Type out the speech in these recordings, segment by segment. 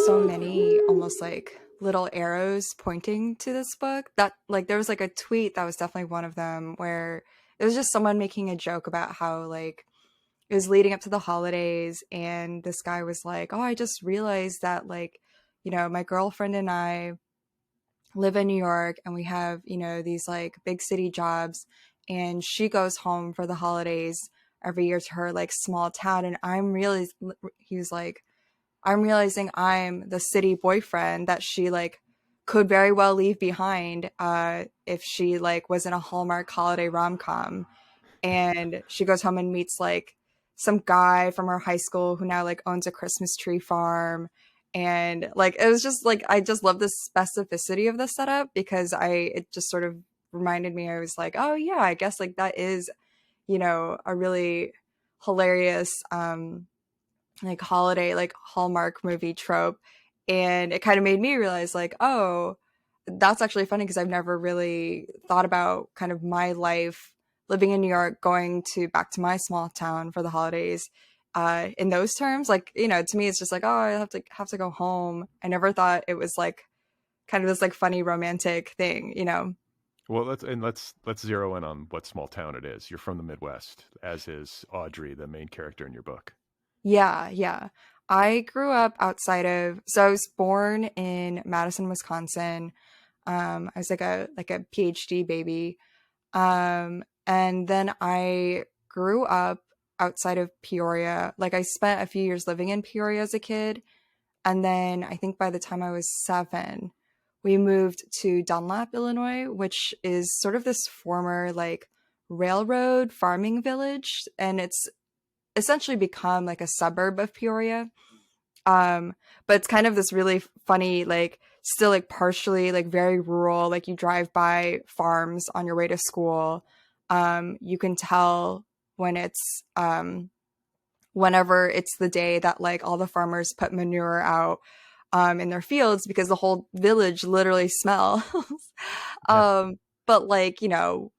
so many almost like little arrows pointing to this book that like there was like a tweet that was definitely one of them where it was just someone making a joke about how like it was leading up to the holidays and this guy was like, "Oh, I just realized that like, my girlfriend and I live in New York and we have, these like big city jobs and she goes home for the holidays every year to her like small town and he was like, I'm realizing I'm the city boyfriend that she like could very well leave behind if she like was in a Hallmark holiday rom-com." And she goes home and meets like some guy from her high school who now like owns a Christmas tree farm. And like it was just like I just love the specificity of the setup because it just sort of reminded me. I was like, oh yeah, I guess like that is, a really hilarious like holiday like Hallmark movie trope. And it kind of made me realize like, oh, that's actually funny because I've never really thought about kind of my life living in New York, going to back to my small town for the holidays in those terms. Like, to me it's just like, oh, I have to go home. I never thought it was like kind of this like funny romantic thing. Well, let's zero in on what small town it is. You're from the Midwest, as is Audrey, the main character in your book. Yeah, yeah. I grew up so I was born in Madison, Wisconsin. I was like a PhD baby. And then I grew up outside of Peoria. Like I spent a few years living in Peoria as a kid. And then I think by the time I was 7, we moved to Dunlap, Illinois, which is sort of this former like railroad farming village. And it's essentially become like a suburb of Peoria. Um, but it's kind of this really funny, like still like partially like very rural, like you drive by farms on your way to school. You can tell when it's whenever it's the day that like all the farmers put manure out in their fields because the whole village literally smells. Yeah. But like,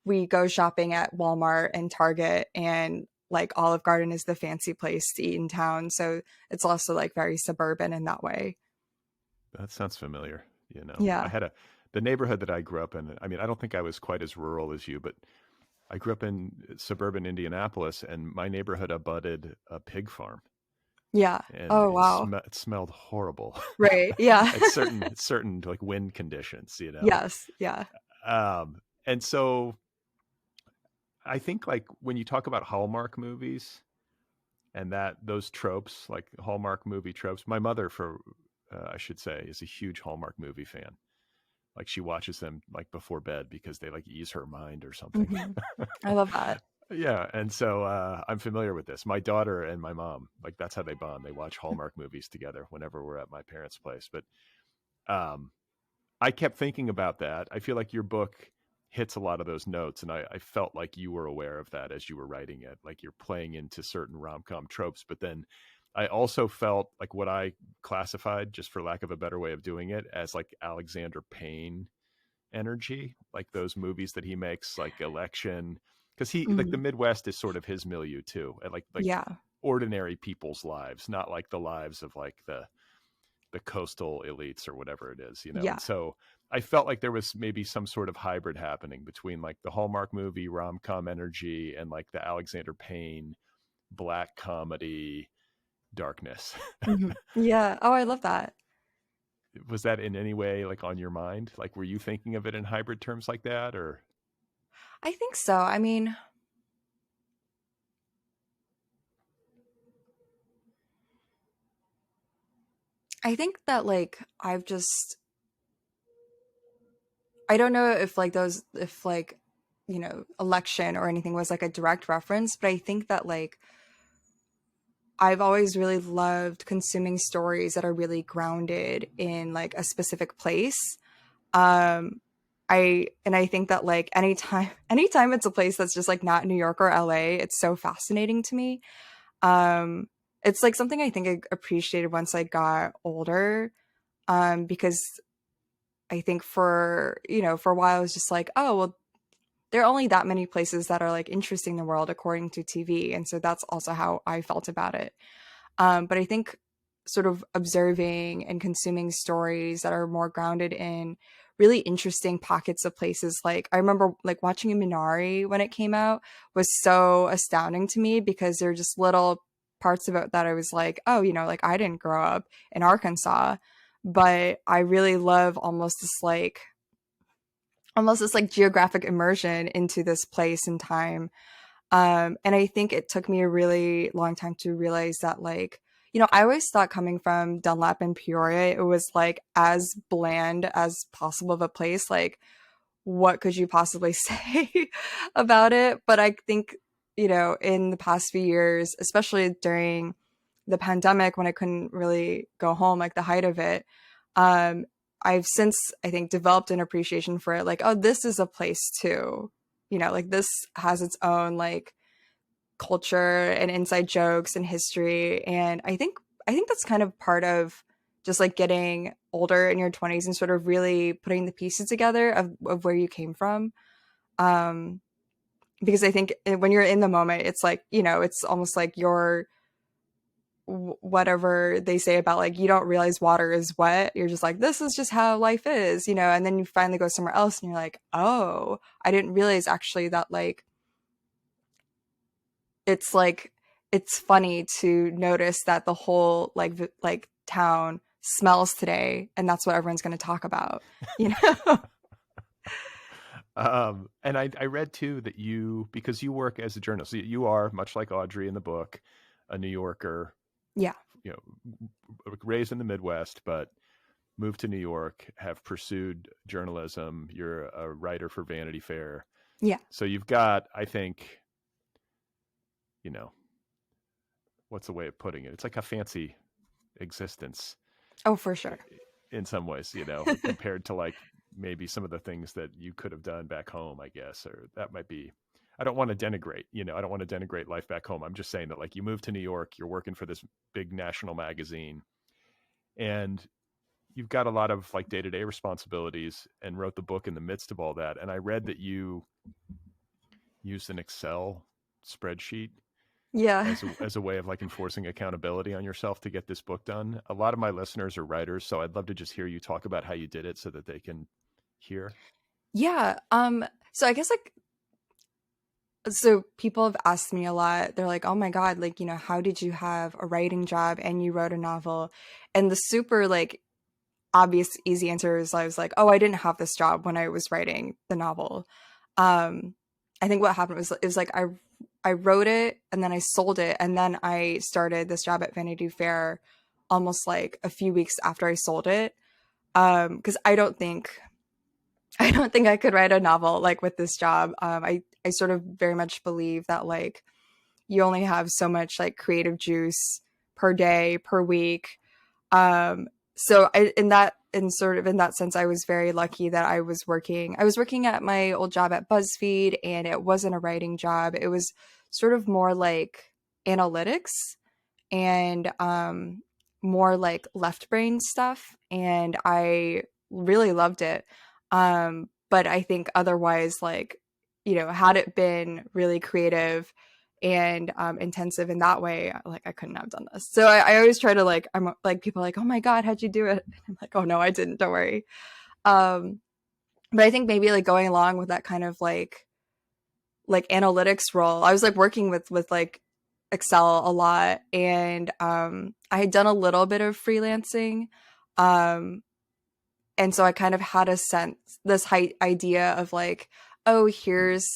we go shopping at Walmart and Target and like Olive Garden is the fancy place to eat in town. So it's also like very suburban in that way. That sounds familiar. I Yeah. had the neighborhood that I grew up in. I mean, I don't think I was quite as rural as you, but I grew up in suburban Indianapolis, and my neighborhood abutted a pig farm, Yeah. and Oh, wow. it smelled horrible Right. Yeah. at certain like wind conditions. Yes. Yeah. And so I think like when you talk about Hallmark movies and that those tropes, like Hallmark movie tropes, my mother, for I should say, is a huge Hallmark movie fan. Like she watches them like before bed because they like ease her mind or something. I love that. Yeah, and so I'm familiar with this. My daughter and my mom, like that's how they bond. They watch Hallmark movies together whenever we're at my parents' place. But um, I kept thinking about that. I feel like your book hits a lot of those notes, and I felt like you were aware of that as you were writing it. Like you're playing into certain rom com tropes, but then I also felt like what I classified, just for lack of a better way of doing it, as like Alexander Payne energy, like those movies that he makes, like Election, because he like the Mhm. Midwest is sort of his milieu too, and like Yeah. ordinary people's lives, not like the lives of like the coastal elites or whatever it is. Yeah. And so I felt like there was maybe some sort of hybrid happening between like the Hallmark movie rom com energy and like the Alexander Payne black comedy darkness. Yeah. Oh, I love that. Was that in any way like on your mind? Like, were you thinking of it in hybrid terms like that, or? I think so. I mean, I think that like I don't know if like if like, election or anything was like a direct reference, but I think that like I've always really loved consuming stories that are really grounded in like a specific place. Um, I think that like anytime it's a place that's just like not New York or LA, it's so fascinating to me. Um, it's like something I think I appreciated once I got older. Because I think for a while I was just like, oh well, there are only that many places that are like interesting in the world according to TV, and so that's also how I felt about it. But I think sort of observing and consuming stories that are more grounded in really interesting pockets of places. Like I remember like watching Minari when it came out was so astounding to me because they're just little parts of it that I was like, oh, you know, like I didn't grow up in Arkansas, but I really love almost this like geographic immersion into this place and time. And I think it took me a really long time to realize that, like, you know, I always thought coming from Dunlap and Peoria, it was like as bland as possible of a place. Like, what could you possibly say about it? But I think, you know, in the past few years, especially during the pandemic when I couldn't really go home, like the height of it, um, I've since, I think, developed an appreciation for it. Like, oh, this is a place too. You know, like this has its own like culture and inside jokes and history. And I think that's kind of part of just like getting older in your 20s and sort of really putting the pieces together of where you came from. Um, because I think when you're in the moment, it's like, you know, it's almost like you're whatever they say about like you don't realize water is wet, you're just like this is just how life is, you know, and then you finally go somewhere else and you're like, oh, I didn't realize actually that like it's like it's funny to notice that the whole like town smells today and that's what everyone's going to talk about, you know. And I read too that you, because you work as a journalist, you are much like Audrey in the book, a New Yorker, Yeah. you know, raised in the Midwest, but moved to New York, have pursued journalism. You're a writer for Vanity Fair. Yeah. So you've got, I think, you know, what's the way of putting it? It's like a fancy existence Oh, for sure. in some ways, you know, compared to like maybe some of the things that you could have done back home, I guess, or that might be. I don't want to denigrate, you know, I don't want to denigrate life back home. I'm just saying that like you moved to New York, you're working for this big national magazine, and you've got a lot of like day-to-day responsibilities and wrote the book in the midst of all that. And I read that you used an Excel spreadsheet Yeah. as a way of like enforcing accountability on yourself to get this book done. A lot of my listeners are writers, so I'd love to just hear you talk about how you did it so that they can hear. Yeah. So I guess like so people have asked me a lot. They're like, "Oh my God, like, you know, how did you have a writing job and you wrote a novel?" And the super like obvious easy answer is I was like, "Oh, I didn't have this job when I was writing the novel." Um I think what happened was it was like I wrote it and then I sold it and then I started this job at Vanity Fair almost like a few weeks after I sold it. Because I don't think I could write a novel like with this job. I sort of very much believe that like you only have so much like creative juice per day, per week. So in that in sort of in that sense, I was very lucky that I was working at my old job at BuzzFeed, and it wasn't a writing job. It was sort of more like analytics and more like left brain stuff, and I really loved it. But I think otherwise, like, you know, had it been really creative and intensive in that way, like I couldn't have done this. So I always try to like, I'm like people are like, oh my God, how'd you do it? And I'm like, oh no, I didn't. Don't worry. Um, but I think maybe like going along with that kind of like analytics role, I was like working with like Excel a lot, and I had done a little bit of freelancing, um, and so I kind of had a sense this idea of like, oh, here's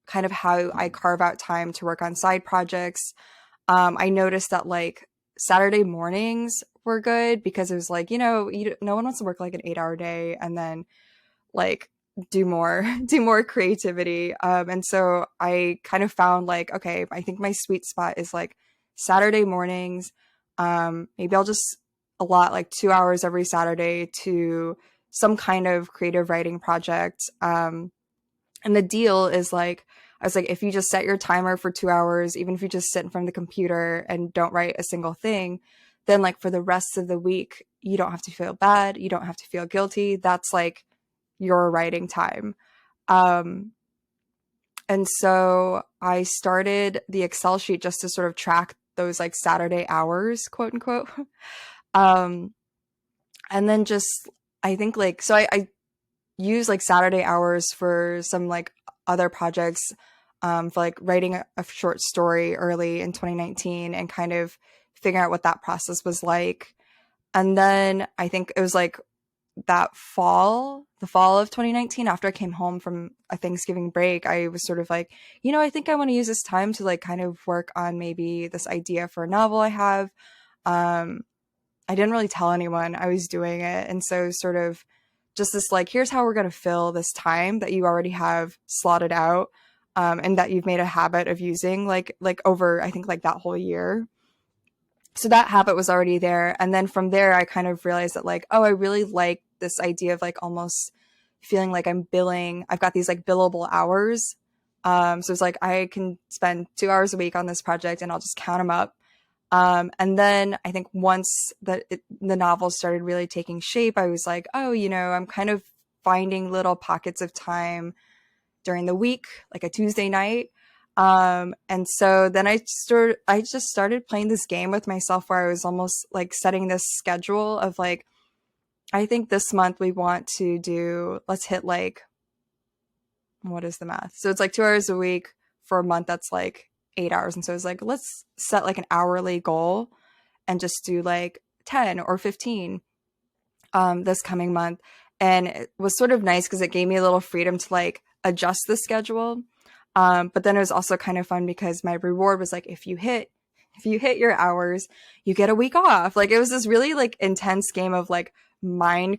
kind of how I carve out time to work on side projects. I noticed that like Saturday mornings were good because it was like, you know, no one wants to work like an 8-hour day and then like do more do more creativity. And so I kind of found like, okay, I think my sweet spot is like Saturday mornings. Maybe I'll just allot like 2 hours every Saturday to some kind of creative writing project. And the deal is like, I was like, if you just set your timer for 2 hours, even if you just sit in front of the computer and don't write a single thing, then like for the rest of the week, you don't have to feel bad. You don't have to feel guilty. That's like your writing time. Um, and so I started the Excel sheet just to sort of track those like Saturday hours, quote unquote. um, and then just, I think like, so I use like Saturday hours for some like other projects, for like writing a short story early in 2019 and kind of figuring out what that process was like. And then I think it was like the fall of 2019, after I came home from a Thanksgiving break, I was sort of like, I think I want to use this time to like kind of work on maybe this idea for a novel I have. Um, I didn't really tell anyone I was doing it. And so sort of just this like, here's how we're going to fill this time that you already have slotted out, and that you've made a habit of using like over, I think like that whole year. So that habit was already there. And then from there, I kind of realized that like, oh, I really like this idea of like almost feeling like I've got these like billable hours. So it's like I can spend 2 hours a week on this project and I'll just count them up. And then I think once the novel started really taking shape, I was like, oh, I'm kind of finding little pockets of time during the week, like a Tuesday night. And so then I just started playing this game with myself where I was almost like setting this schedule of like, I think this month we want to do, let's hit like, what is the math? So it's like 2 hours a week for a month. That's like 8 hours. And so it's like, let's set like an hourly goal and just do like 10 or 15, this coming month. And it was sort of nice because it gave me a little freedom to like adjust the schedule. But then it was also kind of fun because my reward was like, if you hit your hours, you get a week off. Like it was this really like intense game of like mind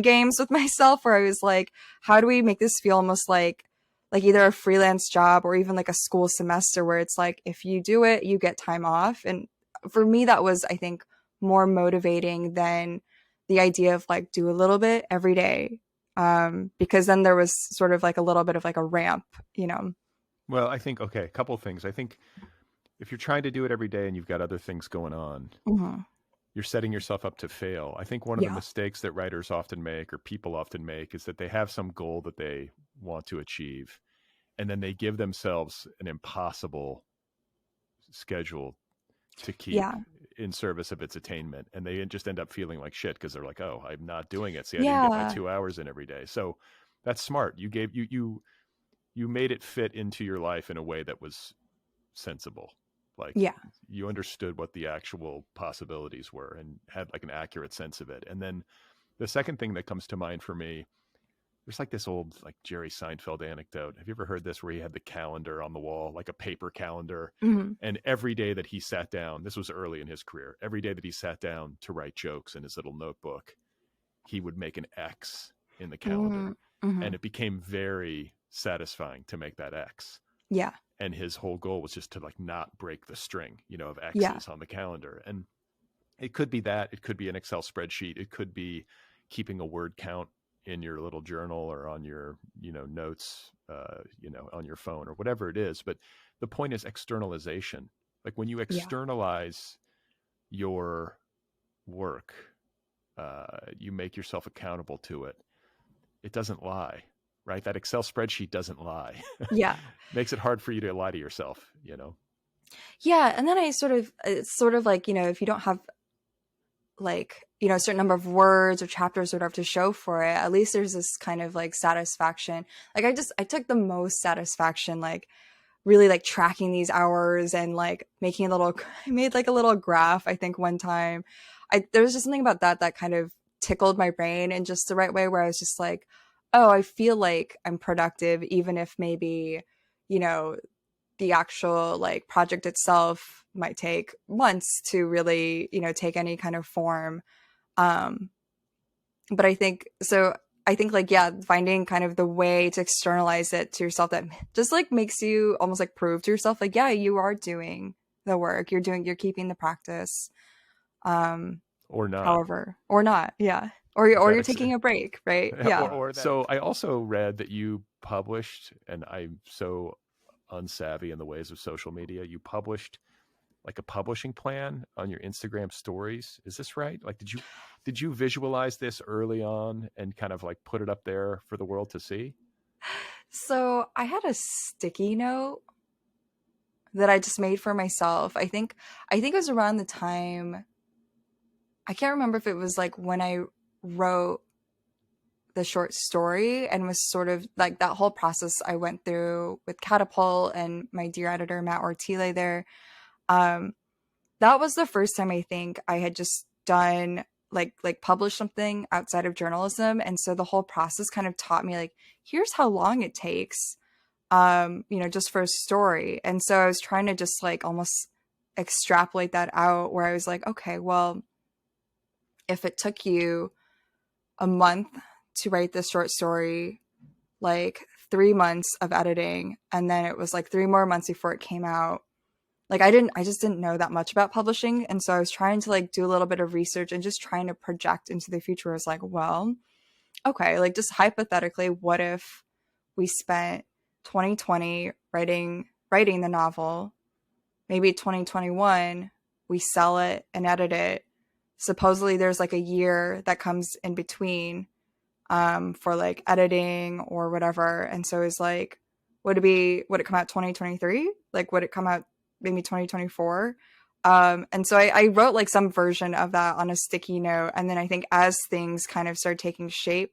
games with myself where I was like, how do we make this feel almost like either a freelance job or even like a school semester where it's like, if you do it, you get time off. And for me, that was, I think, more motivating than the idea of like do a little bit every day. Because then there was sort of like a little bit of like a ramp, you know? Well, I think, okay, a couple of things. I think if you're trying to do it every day and you've got other things going on, Mhm. you're setting yourself up to fail. I think one of the Yeah. mistakes that writers often make or people often make is that they have some goal that they want to achieve and then they give themselves an impossible schedule to keep Yeah. in service of its attainment, and they just end up feeling like shit because they're like, oh, I'm not doing it. See, I didn't get my Yeah. 2 hours in every day. So that's smart. You made it fit into your life in a way that was sensible. Like Yeah. you understood what the actual possibilities were and had like an accurate sense of it. And then the second thing that comes to mind for me, there's like this old like Jerry Seinfeld anecdote. Have you ever heard this where he had the calendar on the wall, like a paper calendar? Mhm. And every day that he sat down, this was early in his career, every day that he sat down to write jokes in his little notebook, he would make an X in the calendar. Mm. And Mhm. it became very satisfying to make that X. Yeah. And his whole goal was just to like not break the string, of Yeah. X's on the calendar. And it could be that, it could be an Excel spreadsheet, it could be keeping a word count in your little journal or on your, notes, on your phone or whatever it is. But the point is externalization. Like when you Yeah. externalize your work, you make yourself accountable to it. It doesn't lie, right? That Excel spreadsheet doesn't lie. Yeah. Makes it hard for you to lie to yourself. Yeah. And then it's sort of like, if you don't have like, a certain number of words or chapters or whatever to show for it, at least there's this kind of like satisfaction. Like I took the most satisfaction, like really like tracking these hours and like making a little, I made like a little graph, I think one time. There was just something about that kind of tickled my brain in just the right way where I was just like, oh, I feel like I'm productive, even if maybe, you know, the actual like project itself might take months to really, take any kind of form. Um, but I think like, yeah, finding kind of the way to externalize it to yourself that just like makes you almost like prove to yourself, like, yeah, you are doing the work, you're keeping the practice. Um, Or not. However, or not. Yeah. If Or that you're taking a break, right? Yeah. or that. So I also read that you published, and I'm so unsavvy in the ways of social media, you published like a publishing plan on your Instagram stories. Is this right? Like did you visualize this early on and kind of like put it up there for the world to see? So I had a sticky note that I just made for myself. I think it was around the time, I can't remember if it was like when I wrote the short story and was sort of like that whole process I went through with Catapult and my dear editor Matt Ortile there. Um, that was the first time I think I had just done like published something outside of journalism, and so the whole process kind of taught me like, here's how long it takes, just for a story. And so I was trying to just like almost extrapolate that out, where I was like, okay, well, if it took you a month to write this short story, like 3 months of editing, and then it was like 3 more months before it came out. Like I just didn't know that much about publishing. And so I was trying to like do a little bit of research and just trying to project into the future. I was like, well, okay, like just hypothetically, what if we spent 2020 writing the novel, maybe 2021 we sell it and edit it. Supposedly there's like a year that comes in between, for like editing or whatever. And so it's like, would it come out 2023? Like, would it come out maybe 2024? And so I wrote like some version of that on a sticky note. And then I think as things kind of started taking shape,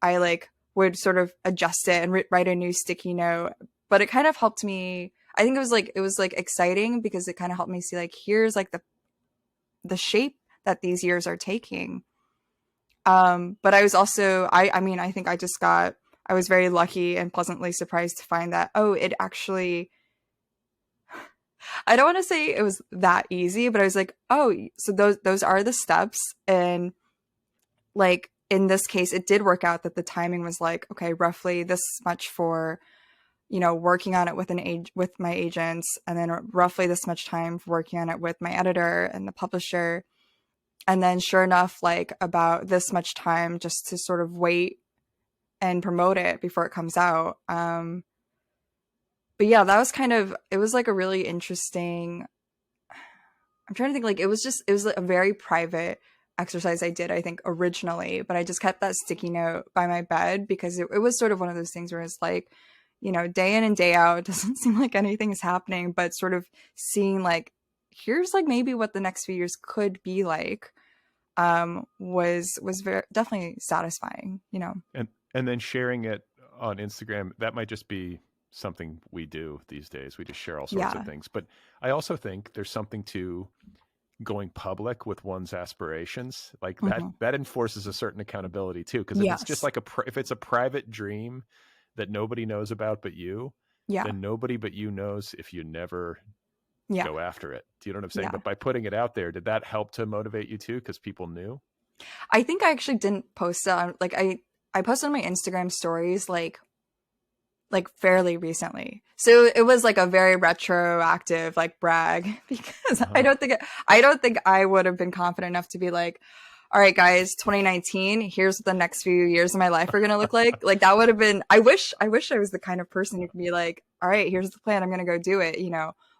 I like would sort of adjust it and write a new sticky note. But it kind of helped me. I think it was like exciting because it kind of helped me see like, here's like the shape that these years are taking. But I was also, I mean, I think I was very lucky and pleasantly surprised to find that, oh, it actually, I don't want to say it was that easy, but I was like, oh, so those are the steps. And like, in this case, it did work out that the timing was like, okay, roughly this much for, working on it with my agents, and then roughly this much time for working on it with my editor and the publisher. And then sure enough, like about this much time just to sort of wait and promote it before it comes out. But yeah, it was like a really interesting, I'm trying to think, like it was like a very private exercise I did, I think, originally, but I just kept that sticky note by my bed because it was sort of one of those things where it's like, day in and day out, it doesn't seem like anything is happening, but sort of seeing like, here's like maybe what the next few years could be like, was very definitely satisfying. And then sharing it on Instagram, that might just be something we do these days. We just share all sorts of Yeah. things. But I also think there's something to going public with one's aspirations. Like Hmm. that enforces a certain accountability too. Because if it's just Yes. like if it's a private dream that nobody knows about but you, Yeah. then nobody but you knows if you never Yeah. go after it. Do you know what I'm saying? Yeah. But by putting it out there, did that help to motivate you too? Because people knew? I think I actually didn't post it on, like I posted on my Instagram stories like fairly recently. So it was like a very retroactive like brag because Uh-huh. I don't think I would have been confident enough to be like, all right guys, 2019, here's what the next few years of my life are going to look like. Like that would have been, I wish I was the kind of person who could be like, all right, here's the plan, I'm going to go do it.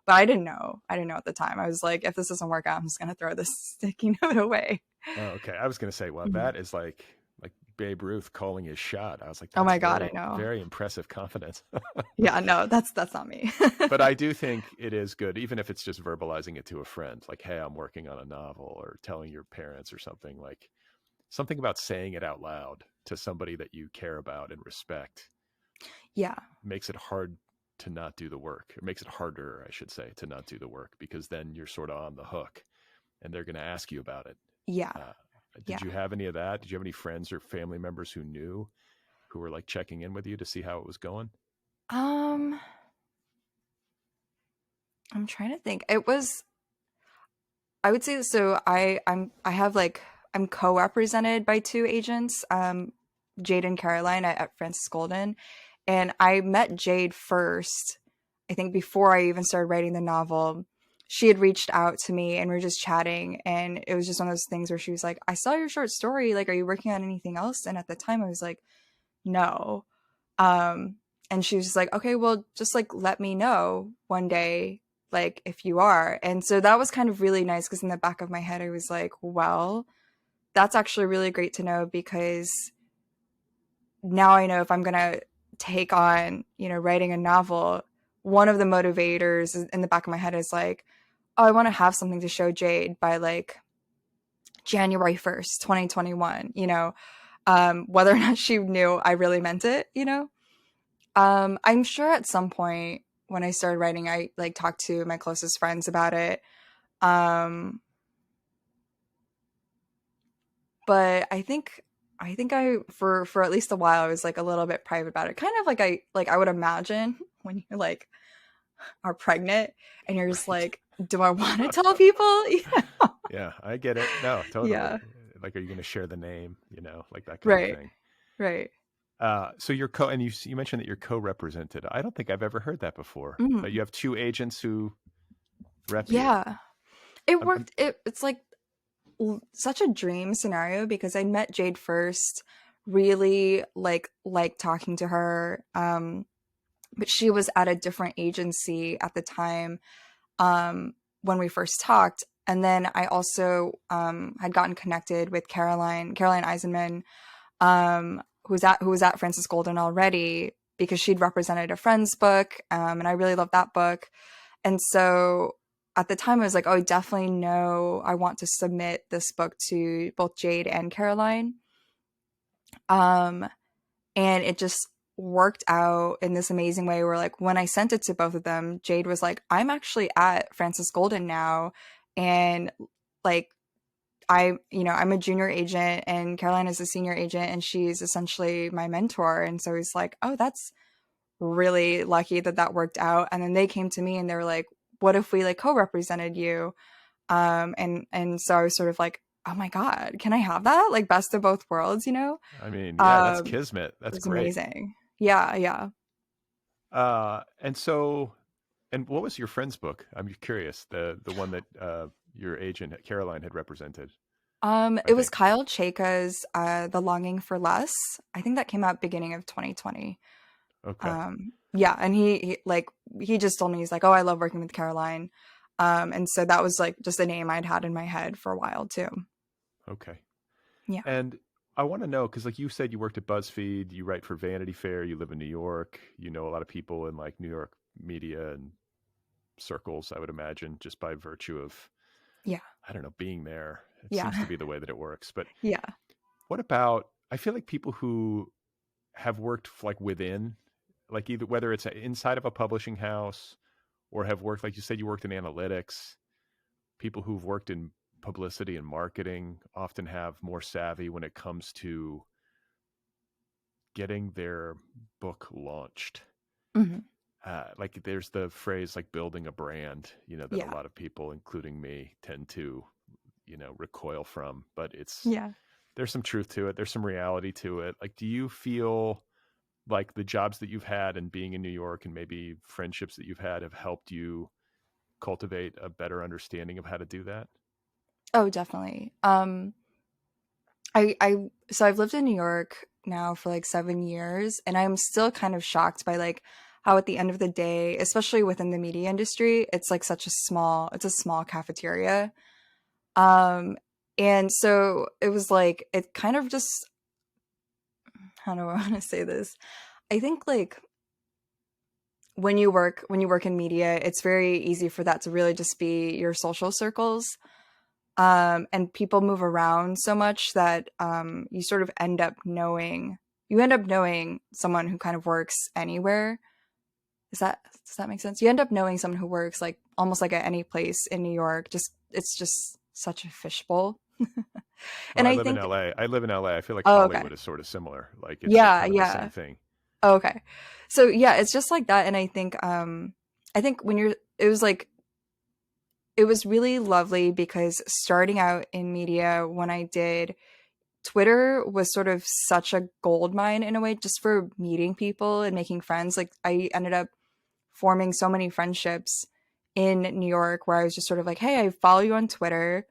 But I didn't know. I didn't know at the time. I was like, if this doesn't work out, I'm just going to throw this sticky note away. Oh, okay. I was going to say, well, Mhm. that is like Babe Ruth calling his shot. I was like, Oh that's my God, I very, know. very impressive confidence. Yeah, no, that's not me. But I do think it is good, even if it's just verbalizing it to a friend, like, hey, I'm working on a novel, or telling your parents or something, like something about saying it out loud to somebody that you care about and respect Yeah. makes it hard to not do the work. It makes it harder, I should say, to not do the work, because then you're sort of on the hook and they're going to ask you about it. Yeah. Uh, did Yeah. you have any of that? Did you have any friends or family members who knew, who were like checking in with you to see how it was going? Um, I'm trying to think. It was, I would say, so I have like, I'm co-represented by two agents, Jade and Caroline at Francis Golden. And I met Jade first, I think before I even started writing the novel. She had reached out to me and we were just chatting, and it was just one of those things where she was like, I saw your short story. Like, are you working on anything else? And at the time I was like, no. Um, and she was just like, okay, well, just like let me know one day, like if you are. And so that was kind of really nice because in the back of my head, I was like, well, that's actually really great to know because now I know if I'm going to take on, writing a novel, one of the motivators in the back of my head is like, oh, I want to have something to show Jade by like January 1st, 2021, whether or not she knew I really meant it, I'm sure at some point when I started writing, I like talked to my closest friends about it. But I think for at least a while I was like a little bit private about it. Kind of like I would imagine when you like are pregnant and you're just Right. like, do I want to tell people? Yeah, I get it. No, totally. Yeah. Like, are you going to share the name? Like that kind of Right. thing. Right. So and you mentioned that you're co-represented. I don't think I've ever heard that before. That Mm. you have two agents who rep you. Yeah. It I'm, worked. It's like such a dream scenario because I met Jade first, really like talking to her. But she was at a different agency at the time when we first talked. And then I also had gotten connected with Caroline Eisenman, who was at Francis Golden already because she'd represented a friend's book, and I really loved that book. And so at the time, I was like, oh, I definitely know I want to submit this book to both Jade and Caroline. Um, and it just worked out in this amazing way where like when I sent it to both of them, Jade was like, I'm actually at Francis Golden now. And like I'm a junior agent and Caroline is a senior agent and she's essentially my mentor. And so he's like, oh, that's really lucky that that worked out. And then they came to me and they were like, what if we like co-represented you? And so I was sort of like, oh my God, can I have that? Like best of both worlds, I mean, yeah, that's Um, kismet. it That's was great. amazing. Yeah, yeah. And what was your friend's book? I'm curious. The one that your agent Caroline had represented. I It was think. Kyle Chayka's The Longing for Less. I think that came out beginning of 2020. Okay. Yeah, and he just told me he's like, "Oh, I love working with Caroline." And so that was like just a name I'd had in my head for a while too. Okay. Yeah. And I want to know because, like you said, you worked at BuzzFeed, you write for Vanity Fair, you live in New York, you know a lot of people in like New York media and circles, I would imagine, just by virtue of, Yeah. I don't know, being there. It Yeah. seems to be the way that it works. But Yeah. what about, I feel like people who have worked like within, like either whether it's inside of a publishing house or have worked, like you said, you worked in analytics, people who've worked in publicity and marketing often have more savvy when it comes to getting their book launched. Mhm. Like there's the phrase like building a brand, that a Yeah. lot of people, including me, tend to, recoil from. But Yeah. there's some truth to it. There's some reality to it. Like, do you feel like the jobs that you've had and being in New York and maybe friendships that you've had have helped you cultivate a better understanding of how to do that? Oh, definitely. So I've lived in New York now for like 7 years, and I'm still kind of shocked by like how at the end of the day, especially within the media industry, it's like it's a small cafeteria. Um, and so it was like it kind of just how do I want to say this? I think like when you work in media, it's very easy for that to really just be your social circles. And people move around so much that you sort of end up knowing someone who kind of works anywhere. Does that make sense? You end up knowing someone who works like almost like at any place in New York. Just it's just such a fishbowl. Well, And I I live in think, LA. I live in LA. I feel like oh, okay. Hollywood is sort of similar. Like it's like Yeah, kind of the same yeah. thing. Oh, okay. So yeah, it's just like that. And I think when you're it was like it was really lovely because starting out in media when I did, Twitter was sort of such a gold mine in a way just for meeting people and making friends. Like I ended up forming so many friendships in New York where I was just sort of like, "Hey, I follow you on Twitter.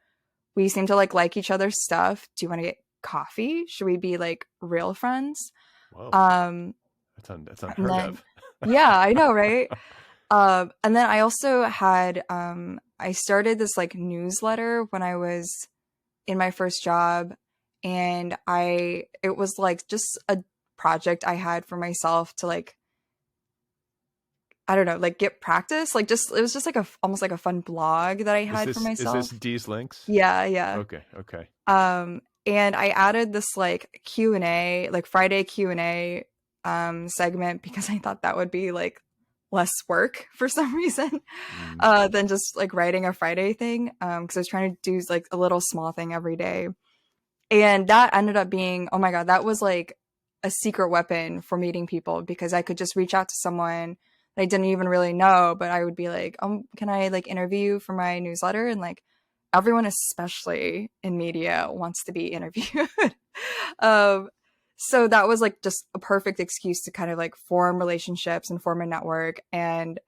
We seem to like each other's stuff. Do you want to get coffee? Should we be like real friends?" Whoa, Um that's and unheard then of. yeah, I know, right? And then I also had I started this like newsletter when I was in my first job, and it was like just a project I had for myself to like I don't know, like get practice. Like just it was just like a almost like a fun blog that I Is had for this myself. Deez Links? Yeah, yeah. Okay, okay. And I added this like Q&A, like Friday Q&A segment because I thought that would be like less work for some reason Mm. than just like writing a Friday thing. Because I was trying to do like a little small thing every day. And that ended up being, oh my God, that was like a secret weapon for meeting people because I could just reach out to someone that I didn't even really know, but I would be like, can I like interview you for my newsletter? And like everyone, especially in media, wants to be interviewed. um, so that was like just a perfect excuse to kind of like form relationships and form a network. And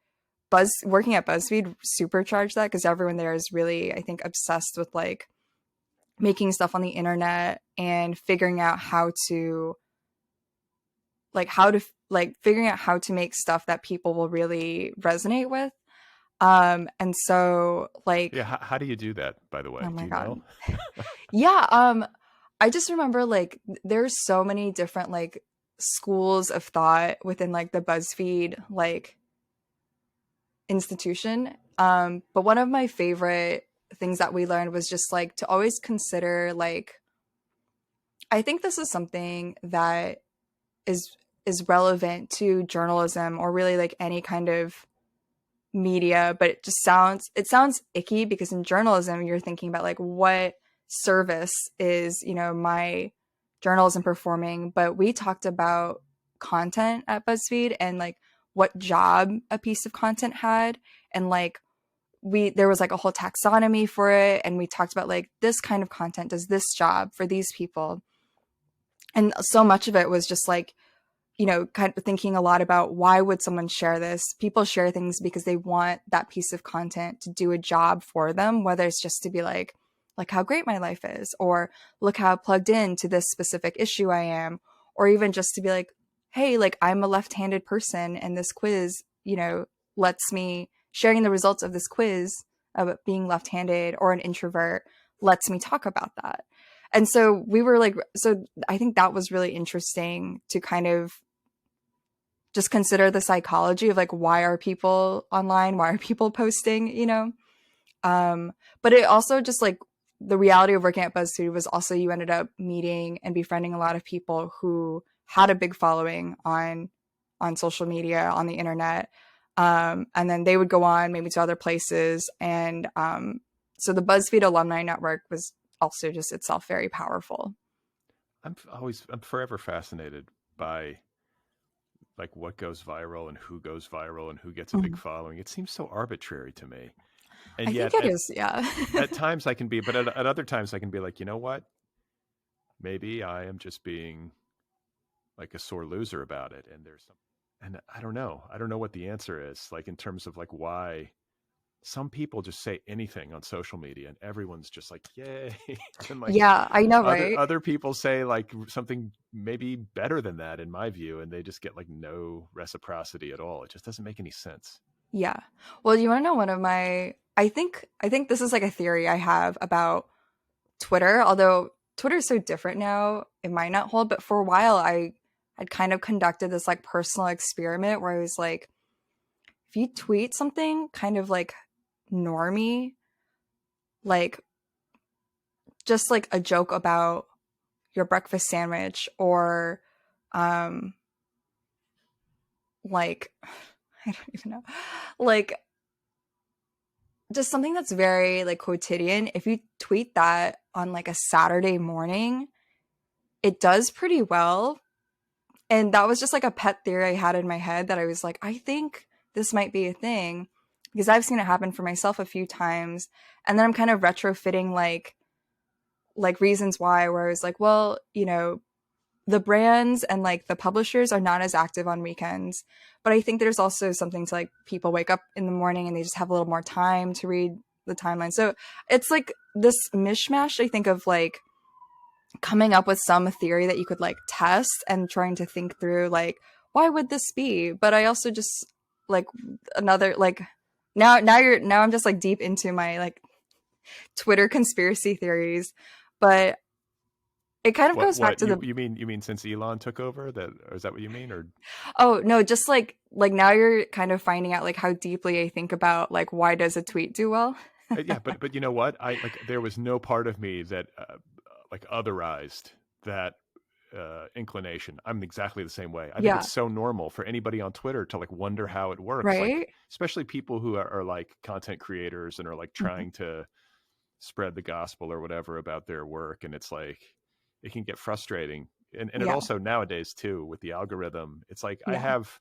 working at BuzzFeed supercharged that because everyone there is really, I think, obsessed with like making stuff on the internet and figuring out how to figuring out how to make stuff that people will really resonate with. And so Yeah, like, how do you do that, by the oh way? Do my you God. know? Yeah. I just remember like there's so many different like schools of thought within like the BuzzFeed like institution. But one of my favorite things that we learned was just like to always consider like I think this is something that is is relevant to journalism or really like any kind of media, but it sounds icky because in journalism you're thinking about like what service is, my journalism performing, but we talked about content at BuzzFeed and like what job a piece of content had, and like we there was like a whole taxonomy for it, and we talked about like this kind of content does this job for these people. And so much of it was just like kind of thinking a lot about why would someone share this? People share things because they want that piece of content to do a job for them, whether it's just to be like how great my life is, or look how plugged in to this specific issue I am, or even just to be like, hey, like I'm a left-handed person and this quiz, lets me sharing the results of this quiz about being left-handed or an introvert lets me talk about that. And so we were like, so I think that was really interesting to kind of just consider the psychology of like why are people online, why are people posting, but it also just like the reality of working at BuzzFeed was also you ended up meeting and befriending a lot of people who had a big following on social media, on the internet, and then they would go on maybe to other places, and so the BuzzFeed alumni network was also just itself very powerful. I'm forever fascinated by like what goes viral and who goes viral and who gets a big Mhm. following. It seems so arbitrary to me. I And think yet it is, yeah. at times I can be, but at other times I can be like, you know what? Maybe I am just being like a sore loser about it. And there's some, and I don't know. I don't know what the answer is, like in terms of like why some people just say anything on social media and everyone's just like, yay. And like Yeah, I know, other right? other people say like something maybe better than that in my view, and they just get like no reciprocity at all. It just doesn't make any sense. Yeah. Well, you want to know one of my I think this is like a theory I have about Twitter, although Twitter is so different now, it might not hold, but for a while I'd kind of conducted this like personal experiment where I was like, if you tweet something kind of like normy, like just like a joke about your breakfast sandwich, or um like I don't even know. Like just something that's very like quotidian. If you tweet that on like a Saturday morning, it does pretty well. And that was just like a pet theory I had in my head that I was like, I think this might be a thing because I've seen it happen for myself a few times. And then I'm kind of retrofitting like reasons why, where I was like, well, the brands and like the publishers are not as active on weekends, but I think there's also something to like people wake up in the morning and they just have a little more time to read the timeline. So it's like this mishmash, I think, of like coming up with some theory that you could like test and trying to think through like why would this be, but I also just like another like now I'm just like deep into my like Twitter conspiracy theories. But it kind of What goes back what to the you mean since Elon took over that, or is that what you mean? Or oh no, just like now you're kind of finding out like how deeply I think about like why does a tweet do well? yeah, but you know what? I like there was no part of me that like otherized that inclination. I'm exactly the same way. I think Yeah, it's so normal for anybody on Twitter to like wonder how it works. Like right? especially people who are like content creators and are like Mhm. trying to spread the gospel or whatever about their work, and it's like it can get frustrating. And it Yeah, also nowadays too with the algorithm, it's like I yeah, have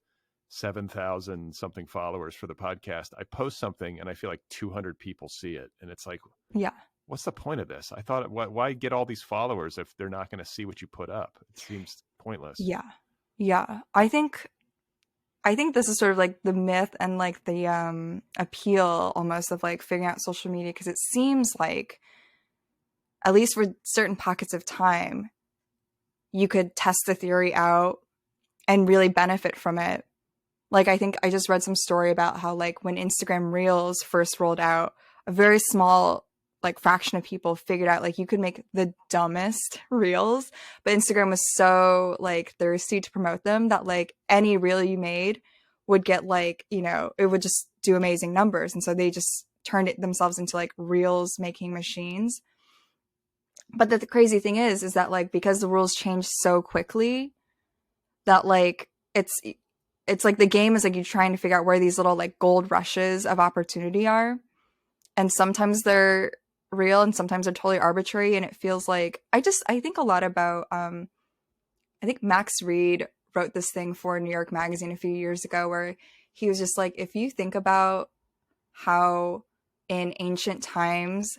7,000 something followers for the podcast. I post something and I feel like 200 people see it, and it's like, yeah, what's the point of this? I thought, why get all these followers if they're not going to see what you put up? It seems pointless. yeah, yeah. I think this is sort of like the myth and like the appeal almost of like figuring out social media because it seems like at least for certain pockets of time you could test the theory out and really benefit from it. Like I think I just read some story about how like when Instagram Reels first rolled out, a very small like fraction of people figured out like you could make the dumbest reels, but Instagram was so like thirsty to promote them that like any reel you made would get like, you know, it would just do amazing numbers. And so they just turned it themselves into like reels making machines. But the crazy thing is that like because the rules change so quickly, that like it's like the game is like you're trying to figure out where these little like gold rushes of opportunity are, and sometimes they're real and sometimes they're totally arbitrary, and it feels like I think a lot about I think Max Reed wrote this thing for New York Magazine a few years ago where he was just like, if you think about how in ancient times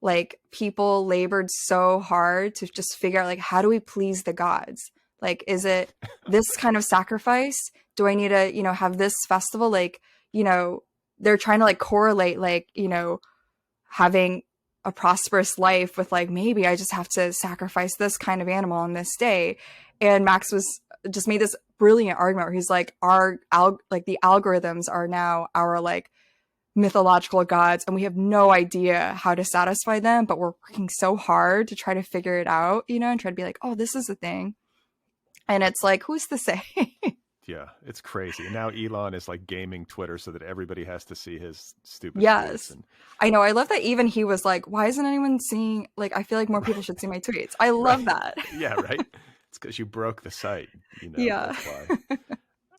like people labored so hard to just figure out like how do we please the gods, like is it this kind of sacrifice, do I need to, you know, have this festival, like, you know, they're trying to like correlate like, you know, having a prosperous life with like maybe I just have to sacrifice this kind of animal on this day. And Max was just made this brilliant argument where he's like like the algorithms are now our like mythological gods and we have no idea how to satisfy them, but we're working so hard to try to figure it out, you know, and try to be like, oh, this is the thing. And it's like, who's to say? Yeah, it's crazy. And now Elon is like gaming Twitter so that everybody has to see his stupid tweets. Yes. And I know. I love that even he was like, why isn't anyone seeing, like, I feel like more people should see my tweets. I love right, that. yeah, right. It's because you broke the site. You know, Yeah. that's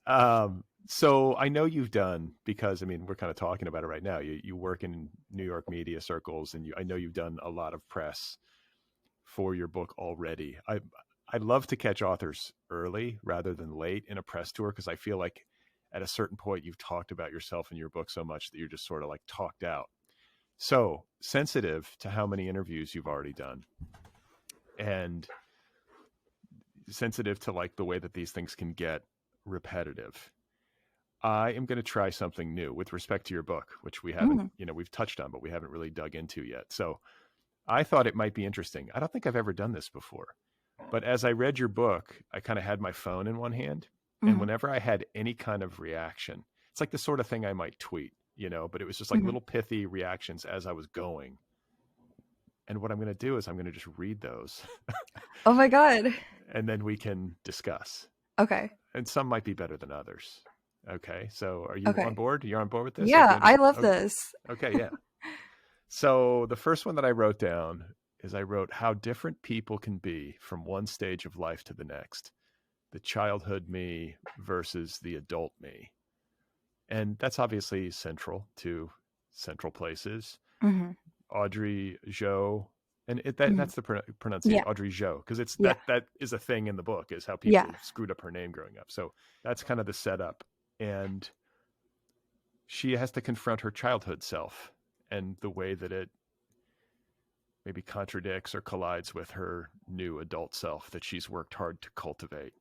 why. So I know you've done, because I mean we're kind of talking about it right now. You work in New York media circles, and I know you've done a lot of press for your book already. I love to catch authors early rather than late in a press tour, because I feel like at a certain point you've talked about yourself in your book so much that you're just sort of like talked out. So sensitive to how many interviews you've already done, and sensitive to like the way that these things can get repetitive. I am going to try something new with respect to your book, which we haven't, Mm, you know, we've touched on, but we haven't really dug into yet. So I thought it might be interesting. I don't think I've ever done this before, but as I read your book, I kind of had my phone in one hand. And mm, whenever I had any kind of reaction, it's like the sort of thing I might tweet, you know, but it was just like mm. little pithy reactions as I was going. And what I'm going to do is I'm going to just read those Oh my God. and then we can discuss. Okay. And some might be better than others. Okay. So are you on Okay. board? You're on board with this? Yeah, Okay. I love Okay. this. Okay. Yeah. So the first one that I wrote down is I wrote how different people can be from one stage of life to the next. The childhood me versus the adult me. And that's obviously central to Central Places. Hmm. Audrey Jo, and Hmm. that's the pronunciation, Yeah. Audrey Jo, because it's Yeah. that is a thing in the book, is how Yeah. people screwed up her name growing up. So that's kind of the setup. And she has to confront her childhood self and the way that it maybe contradicts or collides with her new adult self that she's worked hard to cultivate.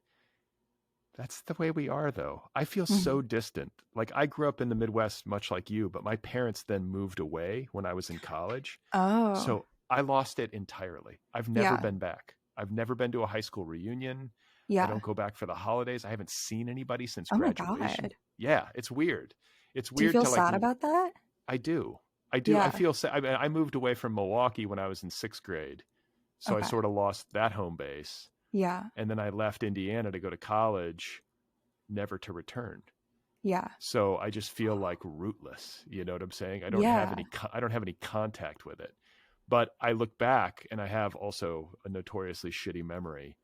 That's the way we are, though. I feel Hmm. so distant. Like I grew up in the Midwest, much like you, but my parents then moved away when I was in college. Oh, So I lost it entirely. I've never yeah. been back. I've never been to a high school reunion. I Yeah. don't go back for the holidays. I haven't seen anybody since Oh my graduation. God. Yeah, it's weird. It's Do you weird feel to like sad about that? I do. I do. I Yeah. feel sad. I moved away from Milwaukee when I was in 6th grade. So I Okay. sort of lost that home base. Yeah. And then I left Indiana to go to college, never to return. Yeah. So I just feel like rootless. You know what I'm saying? Yeah. I don't have any contact with it. But I look back and I have also a notoriously shitty memory.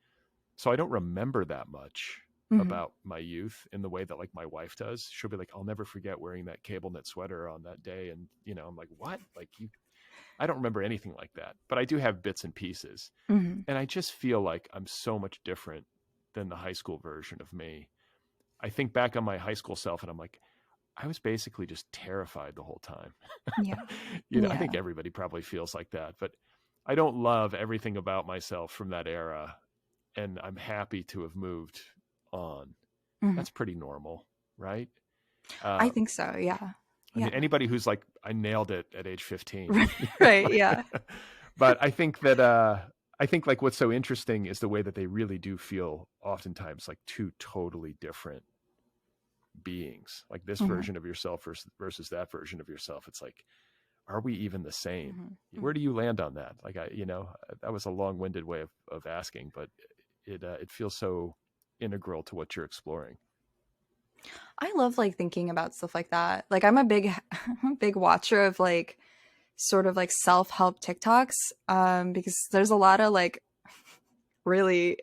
So I don't remember that much Hmm. about my youth in the way that like my wife does. She'll be like, I'll never forget wearing that cable knit sweater on that day. And, you know, I'm like, what? Like I don't remember anything like that, but I do have bits and pieces. Hmm. And I just feel like I'm so much different than the high school version of me. I think back on my high school self and I'm like, I was basically just terrified the whole time. Yeah. You know, I think Yeah. everybody probably feels like that, but I don't love everything about myself from that era. And I'm happy to have moved on. Hmm. That's pretty normal, right? I Uh, think so. Yeah. I mean, Yeah. anybody who's like, I nailed it at age 15, Right. you know, Right. like, Yeah. but I think like what's so interesting is the way that they really do feel oftentimes like two totally different beings, like this Hmm. version of yourself versus that version of yourself. It's like, are we even the same? Hmm. Where do you land on that? Like, you know, that was a long-winded way of asking, but it feels so integral to what you're exploring. I love like thinking about stuff like that. Like I'm a big I'm a big watcher of like sort of like self-help TikToks because there's a lot of like really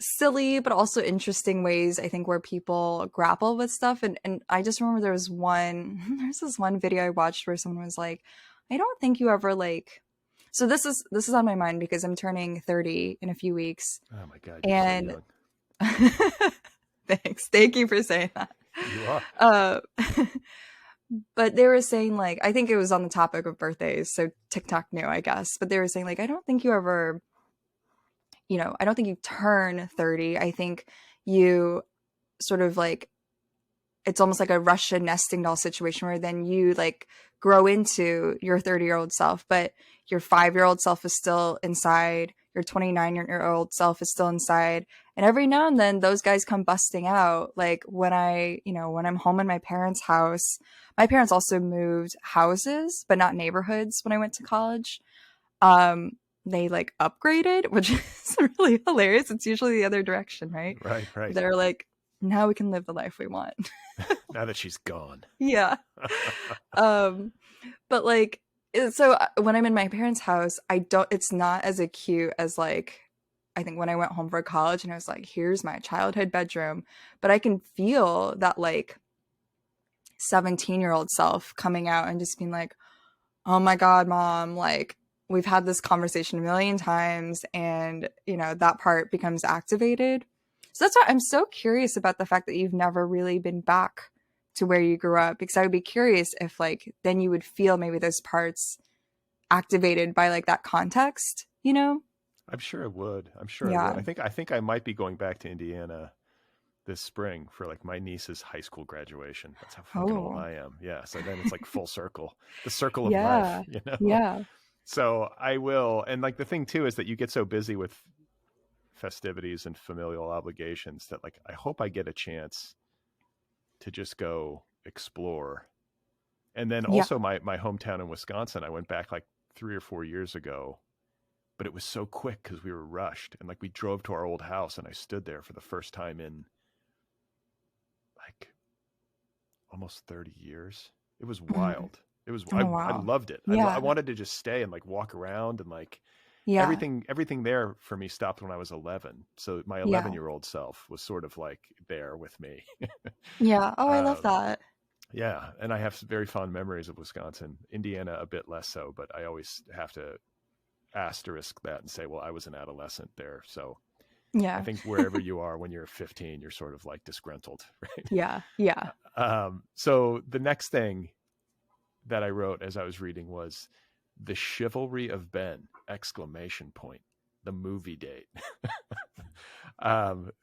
silly but also interesting ways I think where people grapple with stuff and I just remember there's this one video I watched where someone was like, I don't think you ever like, so this is on my mind because I'm turning 30 in a few weeks. Oh my God, you're so And young. thank you for saying that. You are. uh but they were saying like, I think it was on the topic of birthdays, so TikTok knew, I guess, but they were saying like, I don't think you ever, I don't think you turn 30. I think you sort of like, it's almost like a Russian nesting doll situation where then you like grow into your 30-year-old self, but your 5-year-old self is still inside, your 29-year-old self is still inside. And every now and then those guys come busting out. Like when when I'm home in my parents' house, my parents also moved houses, but not neighborhoods when I went to college. Um, they like upgraded, which is really hilarious. It's usually the other direction, right? Right, right. They're like, now we can live the life we want. Now that she's gone. Yeah. Um, but like, when I'm in my parents' house, it's not as acute as like, I think when I went home for college and I was like, here's my childhood bedroom. But I can feel that like 17-year-old self coming out and just being like, oh my God, mom, like, we've had this conversation a million times and, that part becomes activated. So that's why I'm so curious about the fact that you've never really been back to where you grew up, because I would be curious if like then you would feel maybe those parts activated by like that context, you know? I'm sure it would. I'm sure it would. Yeah. I think I might be going back to Indiana this spring for like my niece's high school graduation. That's how fucking old Oh, I am. Yeah. So then it's like full circle, the circle of life, yeah. you know? Yeah. So I will. And like the thing too is that you get so busy with festivities and familial obligations that like I hope I get a chance to just go explore. And then Yeah. also my hometown in Wisconsin, I went back like 3 or 4 years ago, but it was so quick because we were rushed and like we drove to our old house and I stood there for the first time in like almost 30 years. It was Mhm. wild. It was Oh, I wow. loved it. I Yeah. wanted to just stay and like walk around and like Yeah. everything there for me stopped when I was 11. So my Yeah. 11-year-old self was sort of like there with me. Yeah. Oh, I love um, that. yeah, and I have very fond memories of Wisconsin. Indiana a bit less so, but I always have to asterisk that and say, well, I was an adolescent there. So I Yeah. think wherever you are when you're 15, you're sort of like disgruntled, right? Yeah. Yeah. So the next thing that I wrote as I was reading was the chivalry of Ben! Exclamation point. The movie date.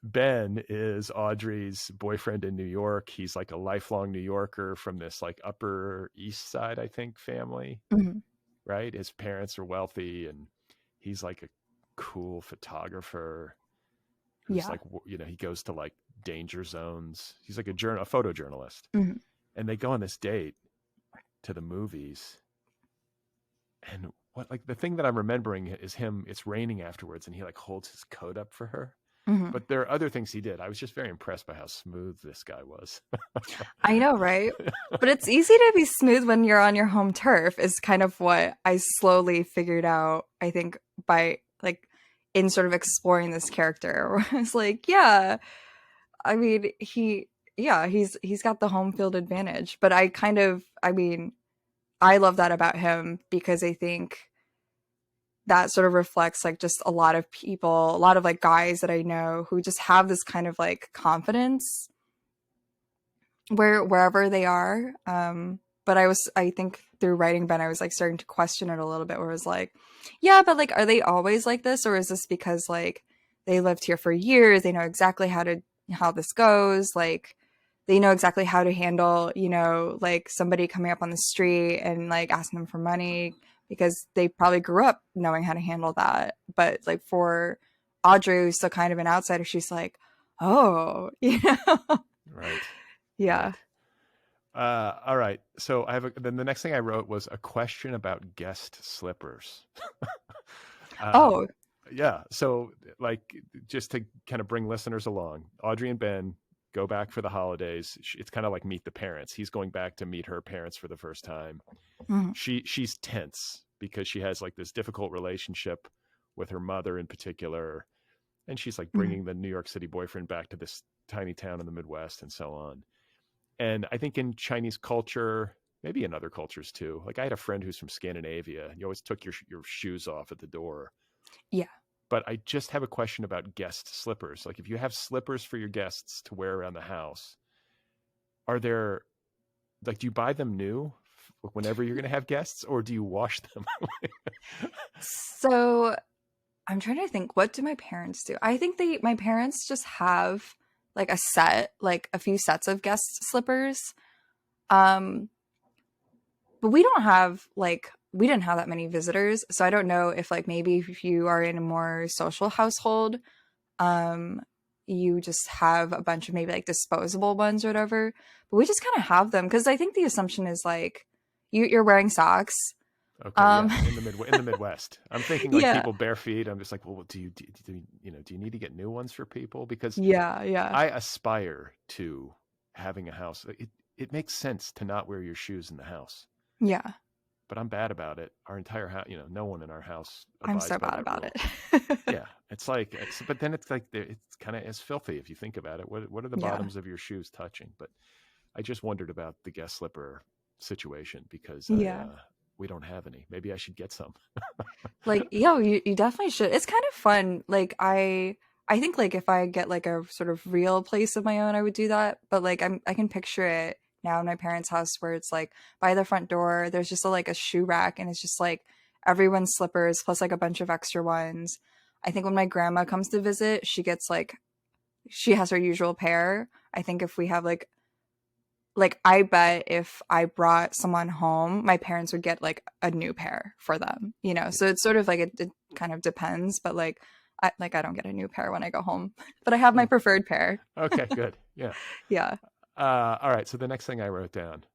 Ben is Audrey's boyfriend in New York. He's like a lifelong New Yorker from this like Upper East Side, I think, family, Mhm. right? His parents are wealthy and he's like a cool photographer who's Yeah. like, he goes to like danger zones. He's like a photojournalist. Mhm. And they go on this date to the movies. And what, like the thing that I'm remembering is him. It's raining afterwards, and he like holds his coat up for her. Mhm. But there are other things he did. I was just very impressed by how smooth this guy was. I know, right? But it's easy to be smooth when you're on your home turf is kind of what I slowly figured out, I think, by like in sort of exploring this character. Where it's like, yeah, I mean, he's got the home field advantage. But I mean, I love that about him because I think that sort of reflects like just a lot of people, a lot of like guys that I know who just have this kind of like confidence wherever they are. But I think through writing Ben, I was like starting to question it a little bit where it was like, yeah, but like, are they always like this? Or is this because like they lived here for years? They know exactly how this goes. Like they know exactly how to handle, like somebody coming up on the street and like asking them for money because they probably grew up knowing how to handle that. But like for Audrey, who's still kind of an outsider, she's like, oh, Right. yeah. Right. All right. So then the next thing I wrote was a question about guest slippers. um, Oh, yeah. So like just to kind of bring listeners along, Audrey and Ben go back for the holidays. It's kind of like Meet the Parents. He's going back to meet her parents for the first time. mhm, She's tense because she has like this difficult relationship with her mother in particular, and she's like mhm, bringing the New York City boyfriend back to this tiny town in the Midwest and so on. And I think in Chinese culture, maybe in other cultures too, like I had a friend who's from Scandinavia. You always took your shoes off at the door. yeah. But I just have a question about guest slippers. Like if you have slippers for your guests to wear around the house, are there like do you buy them new whenever you're going to have guests, or do you wash them? So I'm trying to think, what do my parents do? I think my parents just have like like a few sets of guest slippers. Um, but we didn't have that many visitors, so I don't know if like maybe if you are in a more social household, um, you just have a bunch of maybe like disposable ones or whatever. But we just kind of have them because I think the assumption is like you're wearing socks. Okay, Um, yeah, in the Midwest, I'm thinking like yeah, people bare feet. I'm just like, well, do you need to get new ones for people? Because yeah, I aspire to having a house. It makes sense to not wear your shoes in the house, yeah. but I'm bad about it. Our entire house, no one in our house I'm abides so by bad that about rule. it. Yeah, but then it's like it's kind of as filthy if you think about it. What are the Yeah. bottoms of your shoes touching? But I just wondered about the guest slipper situation because Yeah. we don't have any. Maybe I should get some. Like, yeah, you definitely should. It's kind of fun. Like I think like if I get like a sort of real place of my own, I would do that. But like I can picture it now in my parents' house where it's like by the front door, there's just like a shoe rack and it's just like everyone's slippers plus like a bunch of extra ones. I think when my grandma comes to visit, she has her usual pair. I think if we have like I bet if I brought someone home, my parents would get like a new pair for them. So it's sort of like it kind of depends, but like I don't get a new pair when I go home, but I have my Hmm. preferred pair. Okay, good. Yeah. Yeah. All right. So the next thing I wrote down,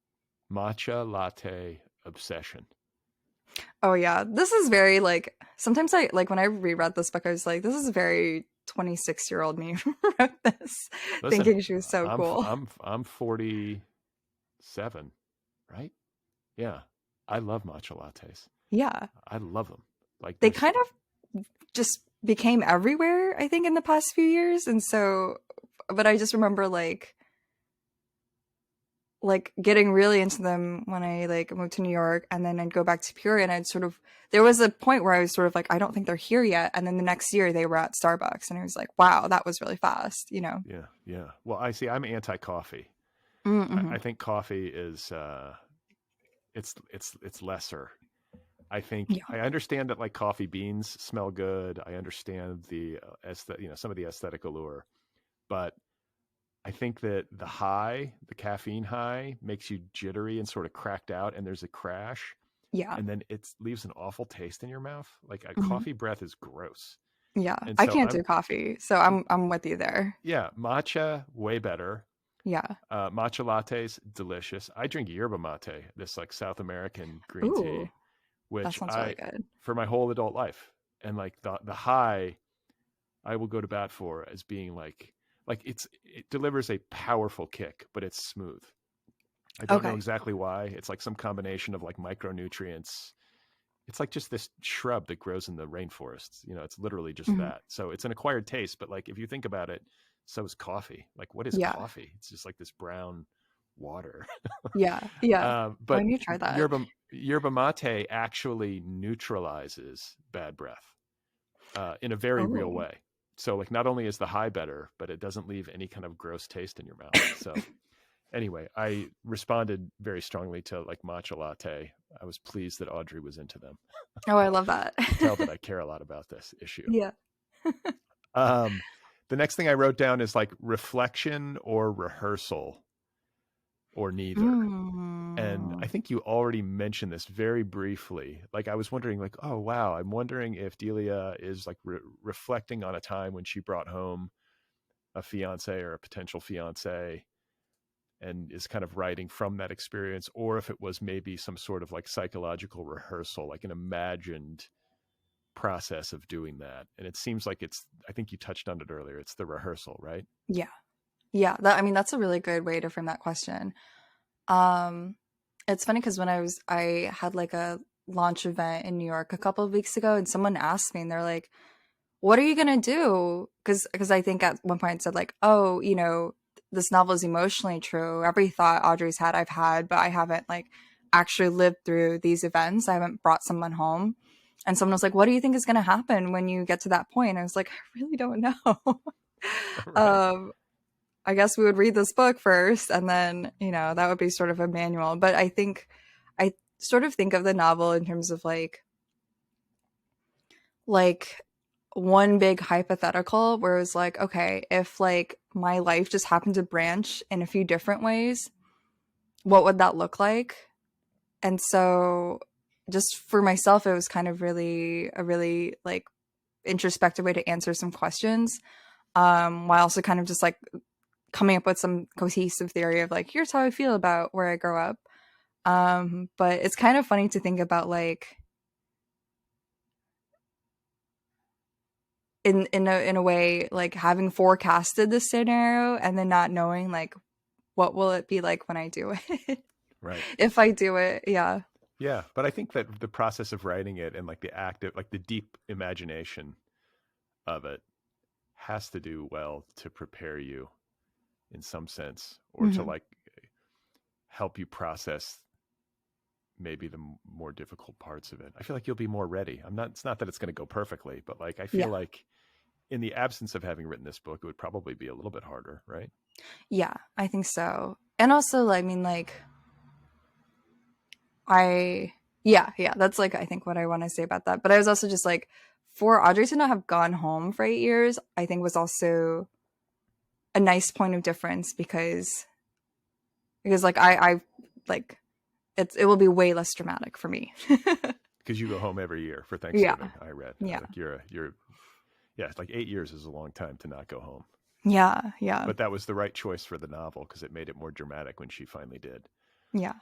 matcha latte obsession. Oh yeah. This is very like sometimes I like when I reread this book, I was like, this is very 26-year-old me wrote this, Listen, thinking she was so cool. I'm 47, right? Yeah. I love matcha lattes. Yeah. I love them. Like They there's kind of just became everywhere, I think, in the past few years. And so, but I just remember like getting really into them when I like moved to New York and then I'd go back to Peoria and there was a point where I was sort of like, I don't think they're here yet. And then the next year they were at Starbucks and I was like, wow, that was really fast. yeah, yeah. Well, I see. I'm anti-coffee. Mm-hmm. I think coffee is it's lesser. I think Yeah. I understand that like coffee beans smell good. I understand some of the aesthetic allure, but I think that the caffeine high makes you jittery and sort of cracked out, and there's a crash, Yeah. and then it leaves an awful taste in your mouth. Like a Hmm. coffee breath is gross. Yeah. And I so can't do coffee. So I'm with you there. yeah, matcha way better. Yeah. Matcha lattes delicious. I drink yerba mate, this like South American green tea. Ooh. That which sounds really good. for my whole adult life. And like the high I will go to bat for as being like it delivers a powerful kick, but it's smooth. I don't know Okay. exactly why. It's like some combination of like micronutrients. It's like just this shrub that grows in the rainforests. You know, it's literally just Mhm. that. So it's an acquired taste, but like if you think about it, so is coffee. Like what is Yeah. coffee? It's just like this brown water. Yeah. Yeah. I But need to try that. yerba mate actually neutralizes bad breath in a very real Oh. way. So like not only is the high better, but it doesn't leave any kind of gross taste in your mouth. So anyway, I responded very strongly to like matcha latte. I was pleased that Audrey was into them. Oh, I love that. You can tell that I care a lot about this issue. Yeah. Um, the next thing I wrote down is like reflection or rehearsal or neither. And I Mm. think you already mentioned this very briefly. Like I was wondering like, oh, wow, I'm wondering if Delia is like reflecting on a time when she brought home a fiance or a potential fiance and is kind of writing from that experience, or if it was maybe some sort of like psychological rehearsal, like an imagined process of doing that. And it seems like I think you touched on it earlier, it's the rehearsal, right? Yeah. Yeah. I mean, that's a really good way to frame that question. Um, it's funny because I had like a launch event in New York a couple of weeks ago, and someone asked me, and they're like, "What are you gonna do?" Because I think at one point it said like, "Oh, this novel is emotionally true. Every thought Audrey's had, I've had, but I haven't like actually lived through these events. I haven't brought someone home." And someone was like, "What do you think is gonna happen when you get to that point?" I was like, "I really don't know." Right. um, I guess we would read this book first, and then, that would be sort of a manual. But I sort of think of the novel in terms of like one big hypothetical where it was like, okay, if like my life just happened to branch in a few different ways, what would that look like? And so just for myself, it was kind of a really like introspective way to answer some questions, while also kind of just like coming up with some cohesive theory of like, here's how I feel about where I grew up. But it's kind of funny to think about like in a way like having forecasted this scenario and then not knowing like what will it be like when I do it. Right. If I do it, yeah. Yeah. But I think that the process of writing it and like the active, like the deep imagination of it has to do well to prepare you in some sense or to Hmm. like help you process maybe the more difficult parts of it. I feel like you'll be more ready. It's not that it's going to go perfectly, but like I feel Yeah. like in the absence of having written this book, it would probably be a little bit harder, right? Yeah, I think so. And also, I mean, like, I, yeah, that's like, I think what I want to say about that. But I was also just like, for Audrey to not have gone home for 8 years, I think was also a nice point of difference because like I like it will be way less dramatic for me. Because you go home every year for Yeah. Thanksgiving. I read Yeah. like yeah, it's like 8 years is a long time to not go home. Yeah. Yeah. But that was the right choice for the novel because it made it more dramatic when she finally did. Yeah.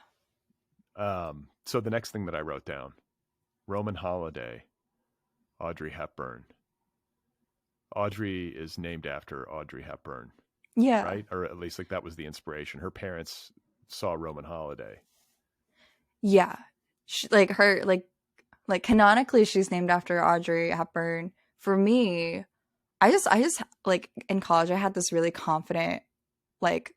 So the next thing that I wrote down, Roman Holiday, Audrey Hepburn. Audrey is named after Audrey Hepburn, Yeah. right? Or at least like that was the inspiration. Her parents saw Roman Holiday. Yeah. Like her like canonically she's named after Audrey Hepburn. For me, I just like in college I had this really confident like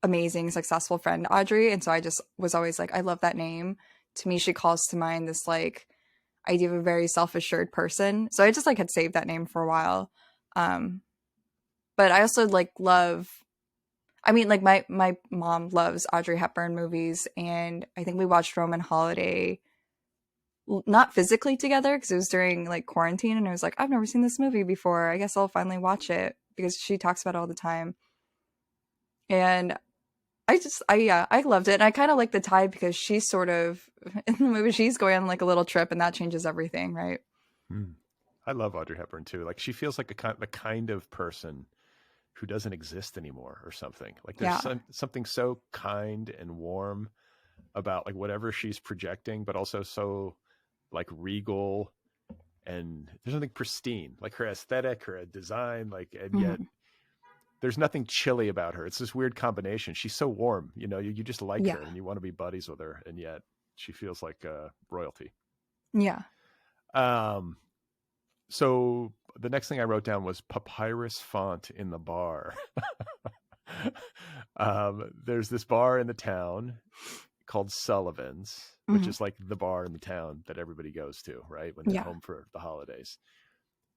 amazing successful friend Audrey, and so I just was always like I love that name. To me she calls to mind this like idea of a very self-assured person. So I just like had saved that name for a while. Um but I also like love I mean like my mom loves Audrey Hepburn movies, and I think we watched Roman Holiday not physically together because it was during like quarantine, and I was like I've never seen this movie before. I guess I'll finally watch it because she talks about it all the time. And I loved it, and I kind of like the tie because she's sort of in the movie she's going on like a little trip, and that changes everything, right? Hmm. I love Audrey Hepburn too. Like she feels like the kind of person who doesn't exist anymore or something. Like there's Yeah. something so kind and warm about like whatever she's projecting, but also so like regal, and there's something pristine, like her aesthetic, her design, like, and yet Mhm. there's nothing chilly about her. It's this weird combination. She's so warm, you just like Yeah. her and you want to be buddies with her, and yet she feels like royalty. Yeah. Um, so the next thing I wrote down was papyrus font in the bar. There's this bar in the town called Sullivan's, which Mhm. is like the bar in the town that everybody goes to, right, when they're Yeah. home for the holidays.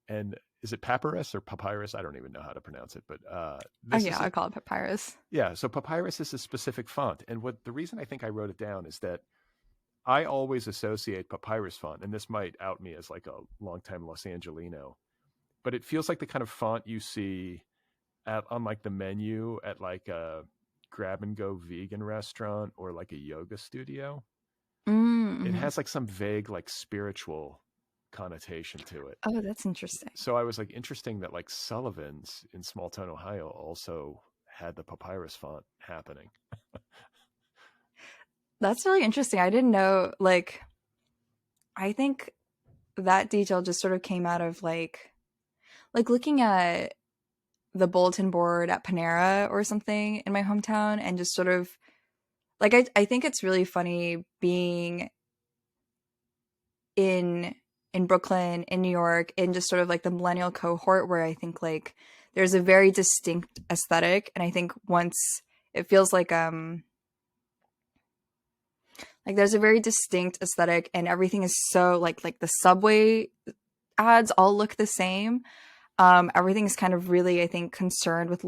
And is it papyrus or papyrus? I don't even know how to pronounce it, but Oh this yeah, is I call it papyrus. yeah. So papyrus is a specific font, and what the reason I think I wrote it down is that I always associate papyrus font, and this might out me as like a longtime Los Angelino, but it feels like the kind of font you see on like the menu at like a grab and go vegan restaurant or like a yoga studio. It Mm-hmm. has like some vague like spiritual connotation to it. Oh, that's interesting. So I was like, interesting that like Sullivan's in small town Ohio also had the papyrus font happening. That's really interesting. I didn't know, like, I think that detail just sort of came out of like looking at the bulletin board at Panera or something in my hometown, and just sort of like I think it's really funny being in Brooklyn, in New York, in just sort of like the millennial cohort, where I think like there's a very distinct aesthetic, and I think once it feels like there's a very distinct aesthetic, and everything is so like the subway ads all look the same. Everything is kind of really, I think, concerned with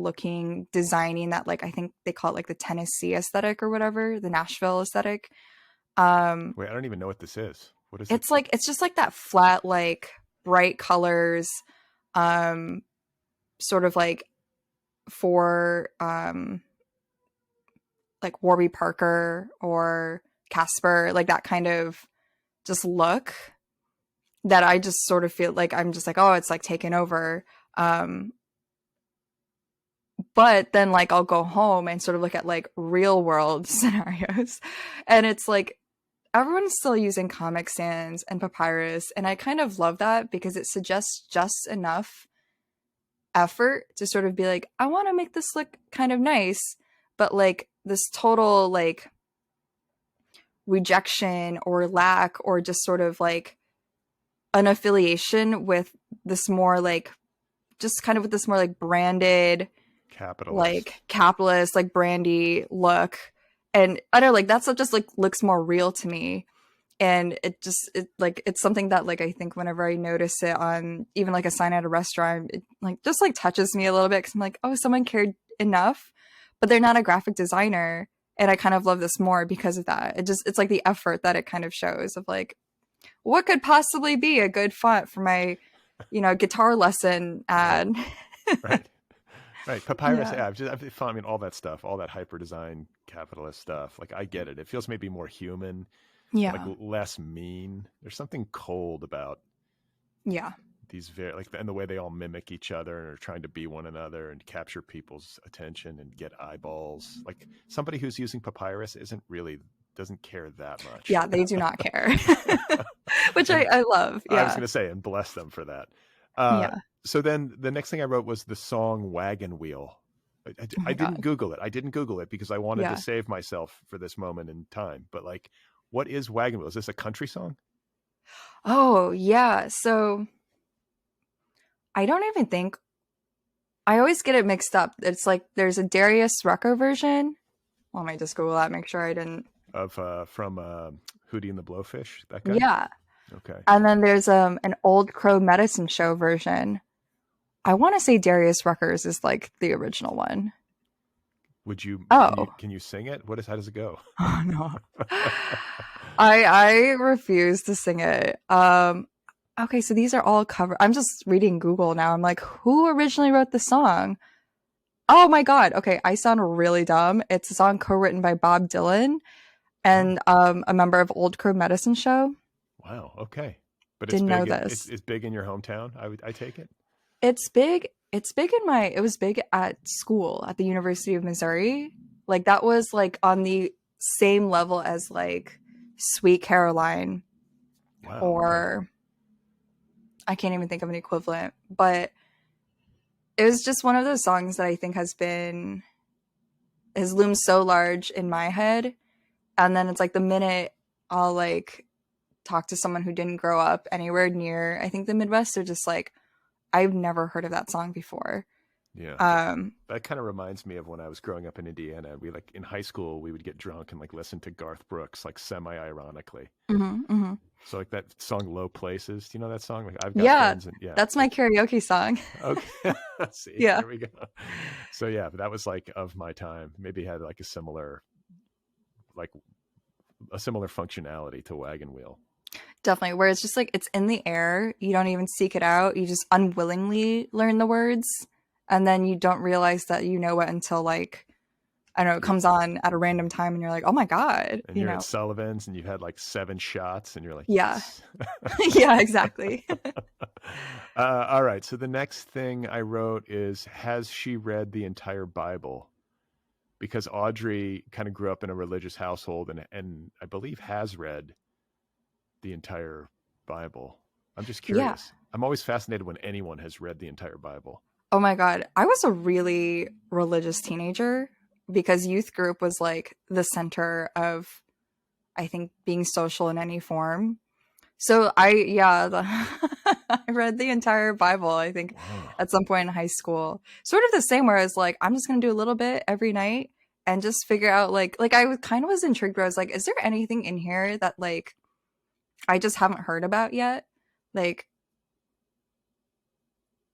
designing that, like, I think they call it like the Tennessee aesthetic or whatever, the Nashville aesthetic. Um, Wait, I don't even know what this is. What is it? it's like it's just like that flat, like bright colors, um, sort of like for like Warby Parker or Casper, like that kind of just look that I just sort of feel like I'm just like, oh, it's like taken over. Um, but then like I'll go home and sort of look at like real world scenarios, and it's like everyone's still using Comic Sans and Papyrus, and I kind of love that because it suggests just enough effort to sort of be like, I want to make this look kind of nice, but like this total like rejection or lack, or just sort of like an affiliation with this more like just kind of with this more like branded, Capitalist. like capitalist, like brandy look. And I don't know, like that stuff just like looks more real to me. And it like it's something that like I think whenever I notice it on even like a sign at a restaurant, it like just like touches me a little bit, because I'm like, oh, someone cared enough, but they're not a graphic designer. And I kind of love this more because of that. It's like the effort that it kind of shows of like, what could possibly be a good font for my, guitar lesson Right. ad? Right. Right. Papyrus. Yeah. Yeah. I mean, all that stuff, all that hyper design capitalist stuff. Like, I get it. It feels maybe more human, like Yeah. less mean. There's something cold about Yeah. these very and the way they all mimic each other and are trying to be one another and capture people's attention and get eyeballs. Like, somebody who's using Papyrus doesn't care that much. Yeah, they do not care. Which And I love. I was Yeah. going to say, and bless them for that. Uh, Yeah. so then the next thing I wrote was the song Wagon Wheel. Oh I my didn't God. Google it. I didn't Google it because I wanted to Yeah. save myself for this moment in time. But like, what is Wagon Wheel? Is this a country song? Oh, yeah. So I don't even think I always get it mixed up. It's like there's a Darius Rucker version. Well, let me just Google that, make sure I didn't. Of from Hootie and the Blowfish, that guy? Yeah. Okay. And then there's an Old Crow Medicine Show version. I want to say Darius Rucker's is like the original one. Would you Oh. can you sing it? How does it go? Oh no. I refuse to sing it. Okay, so these are all cover. I'm just reading Google now. I'm like, who originally wrote the song? Oh my God. Okay, I sound really dumb. It's a song co-written by Bob Dylan Oh, and a member of Old Crow Medicine Show. wow. Okay. But it's Didn't know big this. it's big in your hometown, I take it? It's big. It's big in my. It was big at school at the University of Missouri. Like that was like on the same level as like Sweet Caroline Wow. Okay. or I can't even think of an equivalent, but it was just one of those songs that I think has loomed so large in my head. And then it's like the minute I'll like talk to someone who didn't grow up anywhere near, I think, the Midwest, they're just like, I've never heard of that song before. Yeah. Um, That kind of reminds me of when I was growing up in Indiana. We like in high school, we would get drunk and like listen to Garth Brooks, like semi-ironically. mhm, mhm. So like that song "Low Places." Do you know that song? Like I've got Yeah, friends, and yeah, that's my like karaoke song. okay, see, Yeah, there we go. So yeah, that was like of my time. Maybe had like a similar functionality to Wagon Wheel. definitely. Where it's just like it's in the air. You don't even seek it out. You just unwillingly learn the words, and then you don't realize that you know it until like I don't know, it You're comes on at a random time, and you're like, oh my god, and you you're at know? Sullivan's and you've had like 7 shots and you're like, Yeah, yes. yeah, exactly. All right. So the next thing I wrote is, has she read the entire Bible? Because Audrey kind of grew up in a religious household and I believe has read the entire Bible. I'm just Yeah. curious. I'm always fascinated when anyone has read the entire Bible. Oh my God. I was a really religious teenager because youth group was like the center of, I think, being social in any form. So I read the entire Bible, I think, Whoa. at some point in high school. Sort of the same where I was like, I'm just going to do a little bit every night and just figure out like kind of was intrigued where I was like, is there anything in here that like I just haven't heard about yet? Like,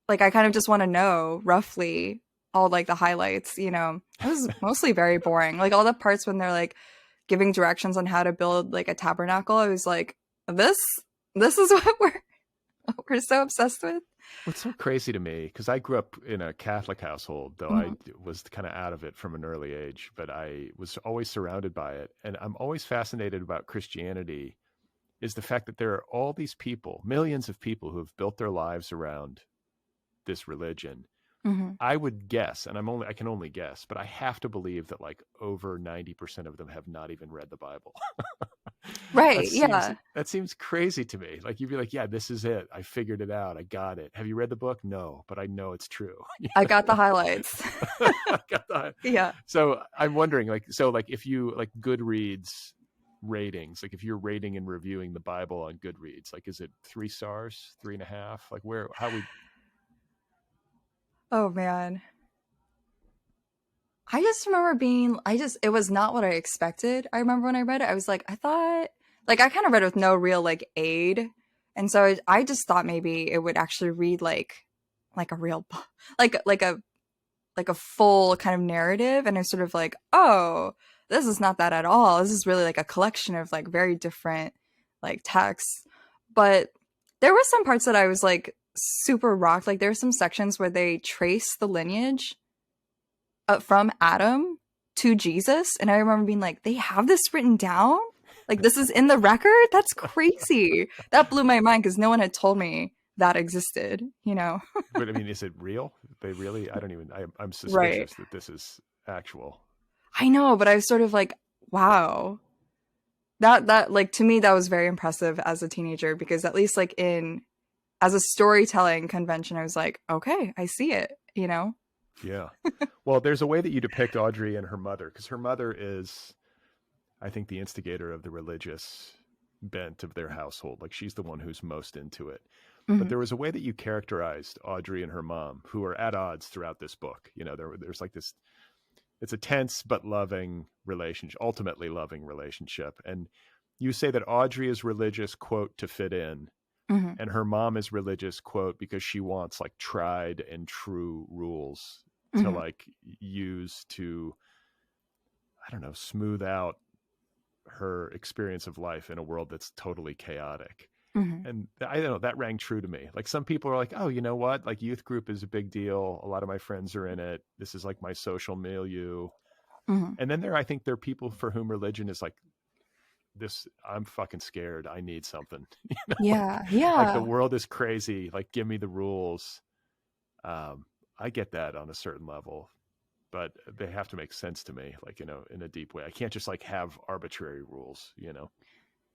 like I kind of just want to know roughly all like the highlights, you know. It was mostly very boring. Like all the parts when they're like giving directions on how to build like a tabernacle, I was like, this this is what we're so obsessed with. What's so crazy to me, because I grew up in a Catholic household, though I Mhm. was kind of out of it from an early age, but I was always surrounded by it. And I'm always fascinated about Christianity is the fact that there are all these people, millions of people who have built their lives around this religion. Mhm. I would guess, and I can only guess, but I have to believe that like over 90% of them have not even read the Bible. Right. Yeah. That seems crazy to me. Like you'd be like, yeah, this is it. I figured it out. I got it. Have you read the book? No, but I know it's true. I got the highlights. I got that. Yeah. So I'm wondering, like if you like Goodreads ratings, like if you're rating and reviewing the Bible on Goodreads, like is it 3 stars, 3.5? Like how would Oh man. I just remember being it was not what I expected. I remember when I read it, I was like, I thought like I kind of read it with no real like aid. And so I just thought maybe it would actually read like a real book, like a full kind of narrative. And I was sort of like, oh, this is not that at all. This is really like a collection of like very different like texts. But there were some parts that I was like super rocked. Like there were some sections where they trace the lineage from Adam to Jesus. And I remember being like, they have this written down? Like, this is in the record? That's crazy. That blew my mind because no one had told me that existed, you know? but I mean, is it real? They really, I'm Right. suspicious that this is actual. I know, but I was sort of like, wow. That like to me that was very impressive as a teenager because at least like in as a storytelling convention I was like, okay, I see it, you know? Yeah. Well, there's a way that you depict Audrey and her mother, because her mother is, I think, the instigator of the religious bent of their household. Like she's the one who's most into it. But Mhm. there was a way that you characterized Audrey and her mom, who are at odds throughout this book. You know, there's like this. It's a tense but loving relationship, ultimately loving relationship. And you say that Audrey is religious, quote, to fit in, Mhm. and her mom is religious, quote, because she wants like tried and true rules to Mhm. like use to, I don't know, smooth out her experience of life in a world that's totally chaotic. Mhm. And I don't know, that rang true to me. Like some people are like, oh, you know what? Like youth group is a big deal. A lot of my friends are in it. This is like my social milieu. Mhm. And then I think there are people for whom religion is like this. I'm fucking scared. I need something. You know, Yeah. like the Yeah. world is crazy. Like give me the rules. Um, I get that on a certain level, but they have to make sense to me, like, you know, in a deep way. I can't just like have arbitrary rules, you know?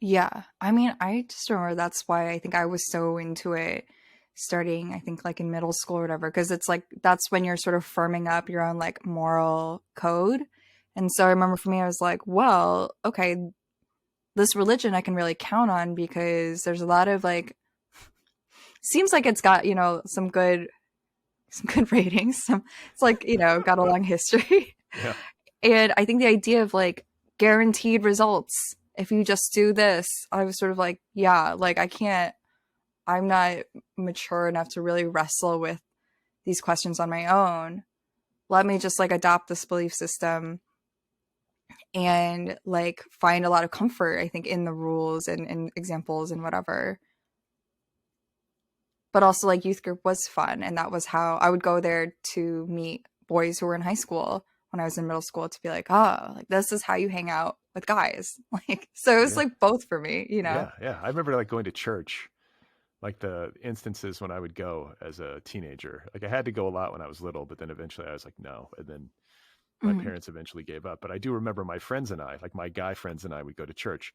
Yeah. I mean, I just remember that's why I think I was so into it starting, I think like in middle school or whatever, because it's like that's when you're sort of firming up your own like moral code. And so I remember for me, I was like, well, okay, this religion I can really count on because there's a lot of like, seems like it's got, some good ratings. It's like, got a long history. Yeah. And I think the idea of like guaranteed results, if you just do this, I was sort of like, yeah, like I'm not mature enough to really wrestle with these questions on my own. Let me just like adopt this belief system and like find a lot of comfort, I think, in the rules and examples and whatever. But also, like, youth group was fun. And that was how I would go there to meet boys who were in high school when I was in middle school to be like, oh, like, this is how you hang out with guys. Like, so it was Yeah. like both for me, you know? Yeah. Yeah. I remember like going to church, like the instances when I would go as a teenager. Like I had to go a lot when I was little, but then eventually I was like, no. And then my Mhm. parents eventually gave up. But I do remember my friends and I, like my guy friends and I would go to church.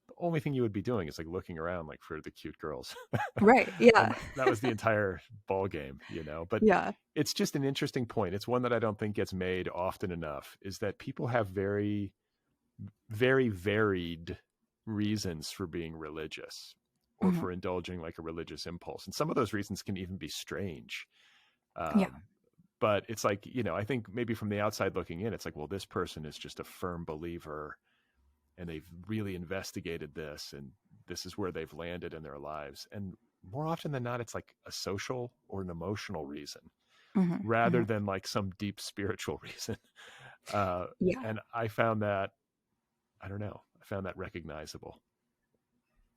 The only thing you would be doing is like looking around like for the cute girls. Right. Yeah. And that was the entire ball game, you know. But Yeah. it's just an interesting point. It's one that I don't think gets made often enough, is that people have very, very varied reasons for being religious or Mhm. for indulging like a religious impulse. And some of those reasons can even be strange. Yeah. Um, but it's like, I think maybe from the outside looking in, it's like, well, this person is just a firm believer and they've really investigated this and this is where they've landed in their lives. And more often than not, it's like a social or an emotional reason Mhm. rather Mhm. than like some deep spiritual reason. Uh, Yeah. and I found that, I don't know, I found that recognizable.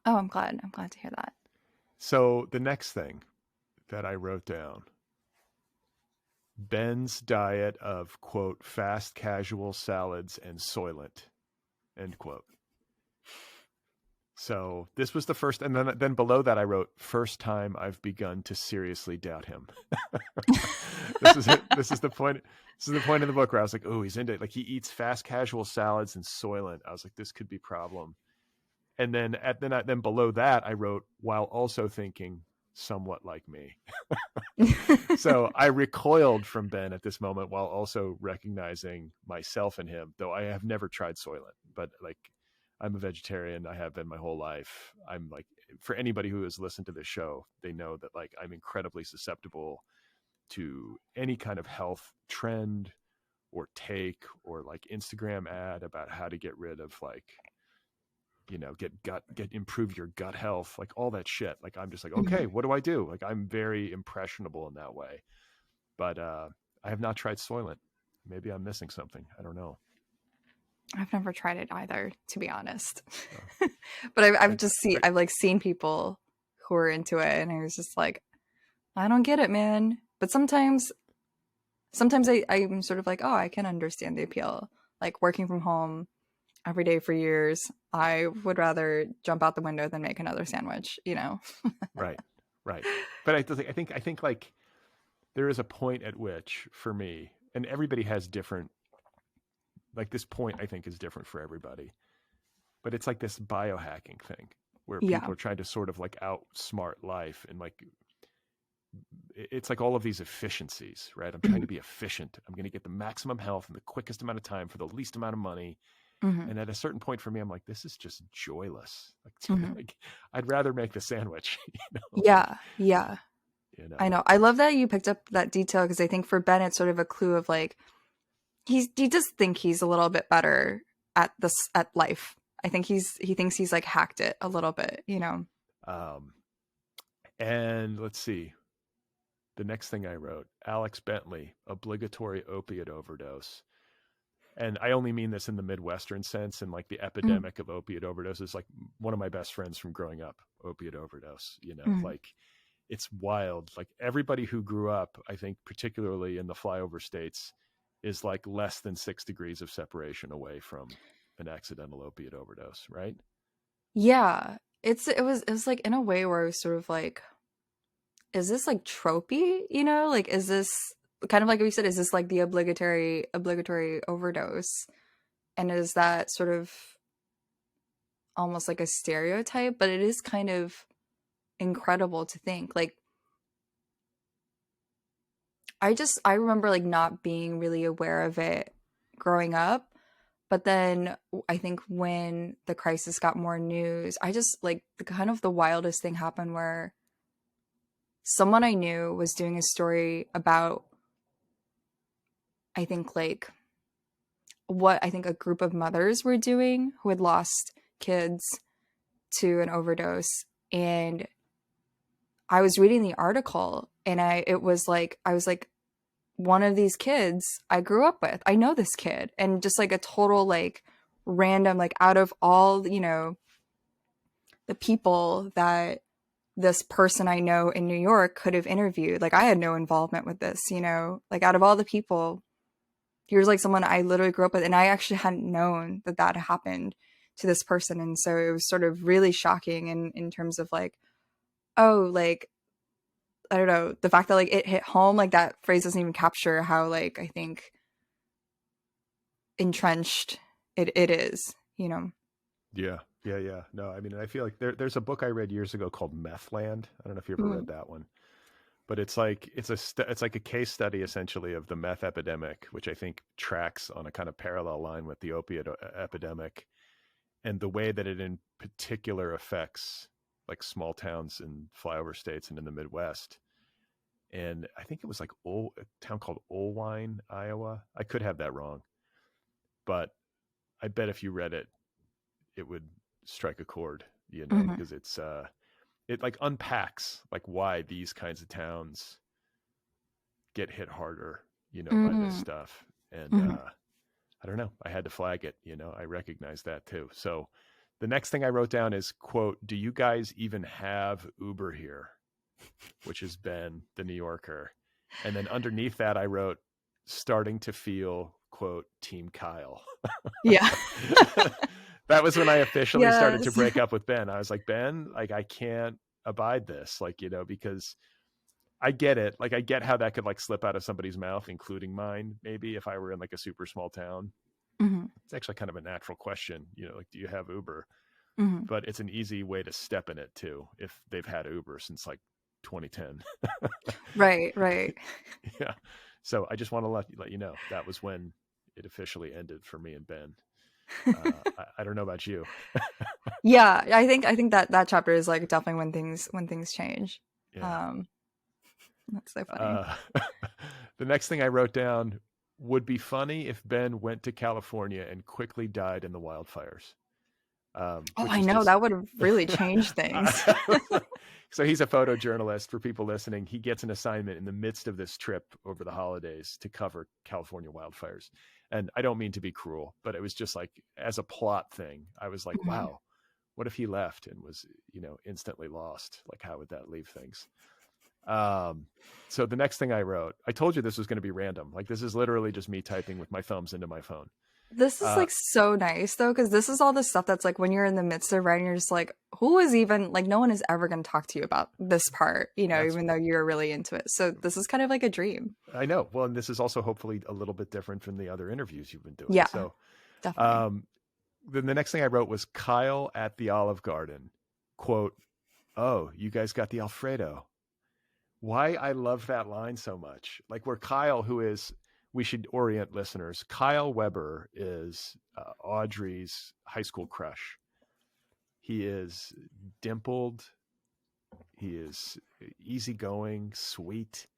Oh, I'm glad. I'm glad to hear that. So the next thing that I wrote down, Ben's diet of, quote, fast casual salads and Soylent, end quote. So this was the first, and then below that I wrote, first time I've begun to seriously doubt him. This is it. This is the point. This is the point of the book where I was like, oh, he's into it. Like he eats fast casual salads and Soylent. I was like, this could be a problem. And then below that I wrote, while also thinking somewhat like me. So I recoiled from Ben at this moment while also recognizing myself in him, though I have never tried Soylent, but like I'm a vegetarian. I have been my whole life. I'm like, for anybody who has listened to this show, they know that like I'm incredibly susceptible to any kind of health trend or take or like Instagram ad about how to get rid of like, get improve your gut health, like all that shit. Like I'm just like, okay, Mhm. what do I do? Like I'm very impressionable in that way. But I have not tried Soylent. Maybe I'm missing something. I don't know. I've never tried it either, to be honest. Uh, But I've and just seen, like, I've like seen people who are into it, and I was just like, I don't get it, man. But sometimes I'm sort of like, oh, I can understand the appeal. Like working from home every day for years, I would rather jump out the window than make another sandwich, you know? right, right. But I think like there is a point at which, for me, and everybody has different. Like this point, I think is different for everybody. But it's like this biohacking thing where Yeah. people are trying to sort of like outsmart life and like it's like all of these efficiencies, right? I'm trying Mhm. to be efficient. I'm going to get the maximum health in the quickest amount of time for the least amount of money. Mhm. And at a certain point for me, I'm like, this is just joyless. Like, Mhm. like I'd rather make the sandwich, like, Yeah. Yeah. you I know, know. I love that you picked up that detail because I think for Ben, it's sort of a clue of like, he does think he's a little bit better at life. I think he thinks he's like hacked it a little bit, you know. um, and let's see. The next thing I wrote, Alex Bentley, obligatory opiate overdose. And I only mean this in the Midwestern sense and like the Mm, epidemic of opiate overdoses. Like one of my best friends from growing up, opiate overdose, mm. like it's wild. Like everybody who grew up, I think, particularly in the flyover states, is like less than 6 degrees of separation away from an accidental opiate overdose, right? Yeah. It was like in a way where I was sort of like, is this like tropey, you know? Like is this kind of like we said, is this like the obligatory overdose? And is that sort of almost like a stereotype, but it is kind of incredible to think. Like, I remember like not being really aware of it growing up, but then I think when the crisis got more news, I just like the kind of the wildest thing happened where someone I knew was doing a story about, I think like what I think a group of mothers were doing who had lost kids to an overdose. And I was reading the article and it was like, I was like, one of these kids I grew up with. I know this kid. And just like a total like random, like out of all, you know, the people that this person I know in New York could have interviewed, like I had no involvement with this, you know, like out of all the people, here's like someone I literally grew up with. And I actually hadn't known that that happened to this person. And so it was sort of really shocking in terms of like, oh, like, I don't know, the fact that like it hit home, like that phrase doesn't even capture how like I think entrenched it is, you know. Yeah. Yeah. Yeah. No, I mean, I feel like there's a book I read years ago called Meth Land. I don't know if you ever read Mm. that one, but it's like, it's like a case study essentially of the meth epidemic, which I think tracks on a kind of parallel line with the opiate epidemic, and the way that it in particular affects like small towns in flyover states and in the Midwest. And I think it was like a town called Olwine, Iowa. I could have that wrong, but I bet if you read it, it would strike a chord, you know, Hmm. because it like unpacks like why these kinds of towns get hit harder, you know, by this Mm. stuff. And Hmm. I don't know, I had to flag it, you know, I recognize that too. So the next thing I wrote down is, quote, "Do you guys even have Uber here?" Which has been the New Yorker. And then underneath that, I wrote, "Starting to feel, quote, Team Kyle." Yeah. That was when I officially started to Yes. break up with Ben. I was like, Ben, like, I can't abide this, like, you know, because I get it. Like, I get how that could like slip out of somebody's mouth, including mine, maybe if I were in like a super small town. Hmm. It's actually kind of a natural question, you know, like, do you have Uber? Hmm. But it's an easy way to step in it too, if they've had Uber since like 2010. Right, right. Yeah. So I just want to let you know that was when it officially ended for me and Ben. I don't know about you. Yeah, I think that that chapter is like definitely when things change. Yeah. Um, that's so funny. Uh, the next thing I wrote down: would be funny if Ben went to California and quickly died in the wildfires, Oh, which I is know just. that would have really changed things. So he's a photojournalist. For people listening, he gets an assignment in the midst of this trip over the holidays to cover California wildfires. And I don't mean to be cruel, but it was just like, as a plot thing, I was like, Mhm. wow, what if he left and was, you know, instantly lost? Like, how would that leave things? Um, so the next thing I wrote, I told you this was going to be random. Like, this is literally just me typing with my thumbs into my phone. This is Uh, like so nice though, because this is all the stuff that's like when you're in the midst of writing, you're just like, who is even like, no one is ever going to talk to you about this part, you know, that's even though you're really into it. So this is kind of like a dream. I know. Well, and this is also hopefully a little bit different from the other interviews you've been doing. Yeah, So, definitely. um, then the next thing I wrote was Kyle at the Olive Garden. Quote, "Oh, you guys got the Alfredo." Why I love that line so much. Like, where Kyle, who is, we should orient listeners, Kyle Weber is Audrey's high school crush. He is dimpled. He is easygoing, sweet.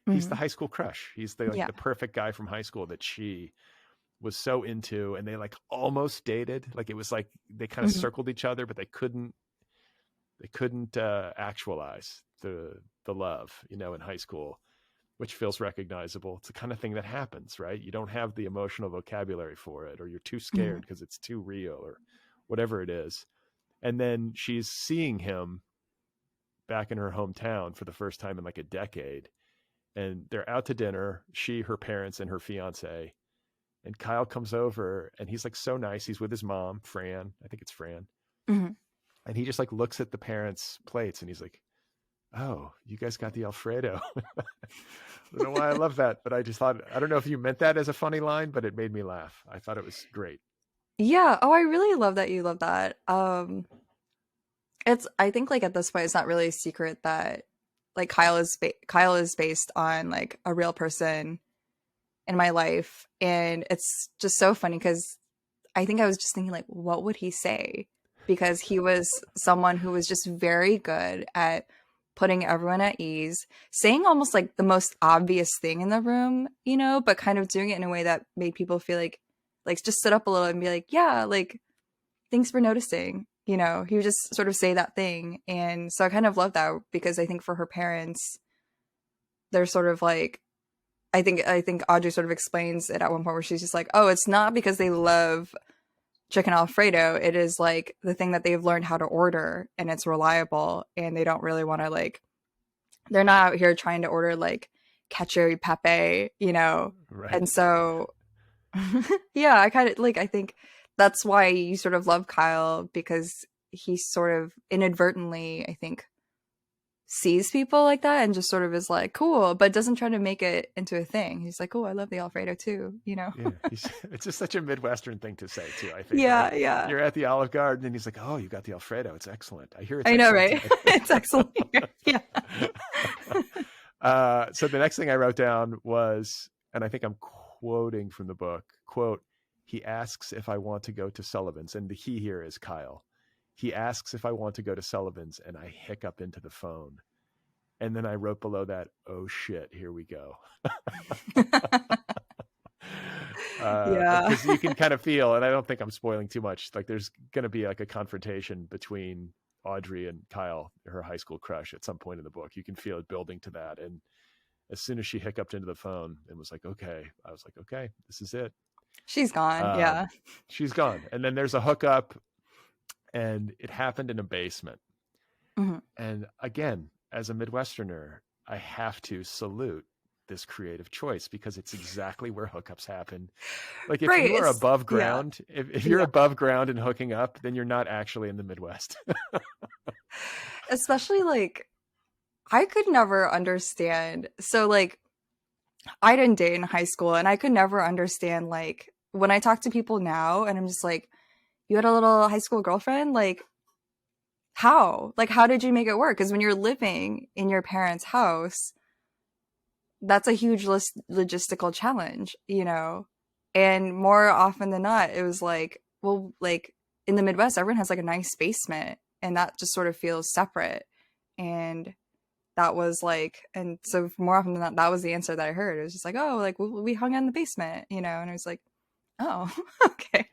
He's the Hmm. high school crush. He's the like Yeah. the perfect guy from high school that she was so into, and they like almost dated. Like, it was like they kind of Hmm. circled each other, but they couldn't actualize the love, you know, in high school, which feels recognizable. It's the kind of thing that happens, right? You don't have the emotional vocabulary for it, or you're too Hmm. scared because it's too real, or whatever it is. And then she's seeing him back in her hometown for the first time in like a decade, and they're out to dinner, she, her parents, and her fiance. And Kyle comes over and he's like so nice. He's with his mom, Fran. I think it's Fran. Hmm. And he just like looks at the parents' plates and he's like, "Oh, you guys got the Alfredo." I don't know why I love that, but I just thought, I don't know if you meant that as a funny line, but it made me laugh. I thought it was great. Yeah. Oh, I really love that you love that. It's I think like at this point it's not really a secret that like Kyle is based on like a real person in my life, and it's just so funny because I think I was just thinking like what would he say, because he was someone who was just very good at putting everyone at ease, saying almost like the most obvious thing in the room, you know, but kind of doing it in a way that made people feel like just sit up a little and be like, yeah, like thanks for noticing. You know, he would just sort of say that thing. And so I kind of love that because I think for her parents, they're sort of like, I think Audrey sort of explains it at one point where she's just like, oh, it's not because they love chicken Alfredo. It is like the thing that they've learned how to order and it's reliable and they don't really want to like, they're not out here trying to order like cacio e pepe, you know? Right. And so yeah, I kind of like, I think that's why you sort of love Kyle because he sort of inadvertently, I think, sees people like that and just sort of is like, cool, but doesn't try to make it into a thing. He's like, oh, I love the Alfredo too, you know? Yeah, it's just such a Midwestern thing to say too. I think like Yeah, yeah. you're at the Olive Garden and he's like, "Oh, you got the Alfredo. It's excellent. I hear it's I know, excellent right? today." It's excellent. Yeah. So the next thing I wrote down was, and I think I'm quoting from the book, quote, "He asks if I want to go to Sullivan's," and the he here is Kyle. "He asks if I want to go to Sullivan's, and I hiccup into the phone." And then I wrote below that, "Oh shit, here we go." Yeah. Because you can kind of feel, and I don't think I'm spoiling too much, like there's going to be like a confrontation between Audrey and Kyle, her high school crush, at some point in the book. You can feel it building to that. And as soon as she hiccuped into the phone and was like, okay, I was like, okay, this is it. She's gone. Yeah. She's gone. And then there's a hookup, and it happened in a basement. Mm-hmm. And again, as a Midwesterner, I have to salute this creative choice because it's exactly where hookups happen. Like if Right. you are It's, above yeah. ground, if you're Yeah. above ground and hooking up, then you're not actually in the Midwest. Especially like, I could never understand. So, like, I didn't date in high school and I could never understand, like, when I talk to people now and I'm just like, you had a little high school girlfriend? Like, how? Like, how did you make it work? Because when you're living in your parents' house, that's a huge logistical challenge, you know? And more often than not, it was like, well, like in the Midwest, everyone has like a nice basement and that just sort of feels separate. And that was like, and so more often than not, that was the answer that I heard. It was just like, oh, like we hung out in the basement, you know? And I was like, oh, okay.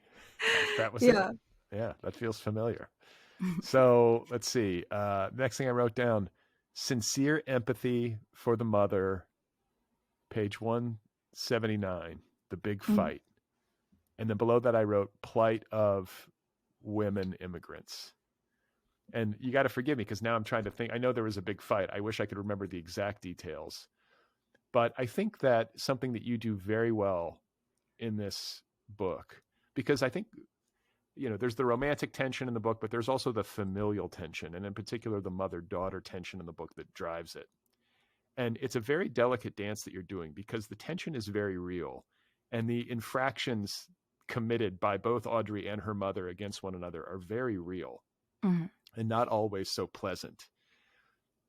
That was it. Yeah. Yeah, that feels familiar. So let's see. Next thing I wrote down, sincere empathy for the mother, page 179, the big Mhm. fight. And then below that, I wrote plight of women immigrants. And you got to forgive me because now I'm trying to think. I know there was a big fight. I wish I could remember the exact details. But I think that something that you do very well in this book, because I think, there's the romantic tension in the book, but there's also the familial tension, and in particular, the mother-daughter tension in the book that drives it. And it's a very delicate dance that you're doing because the tension is very real. And the infractions committed by both Audrey and her mother against one another are very real Mhm. and not always so pleasant.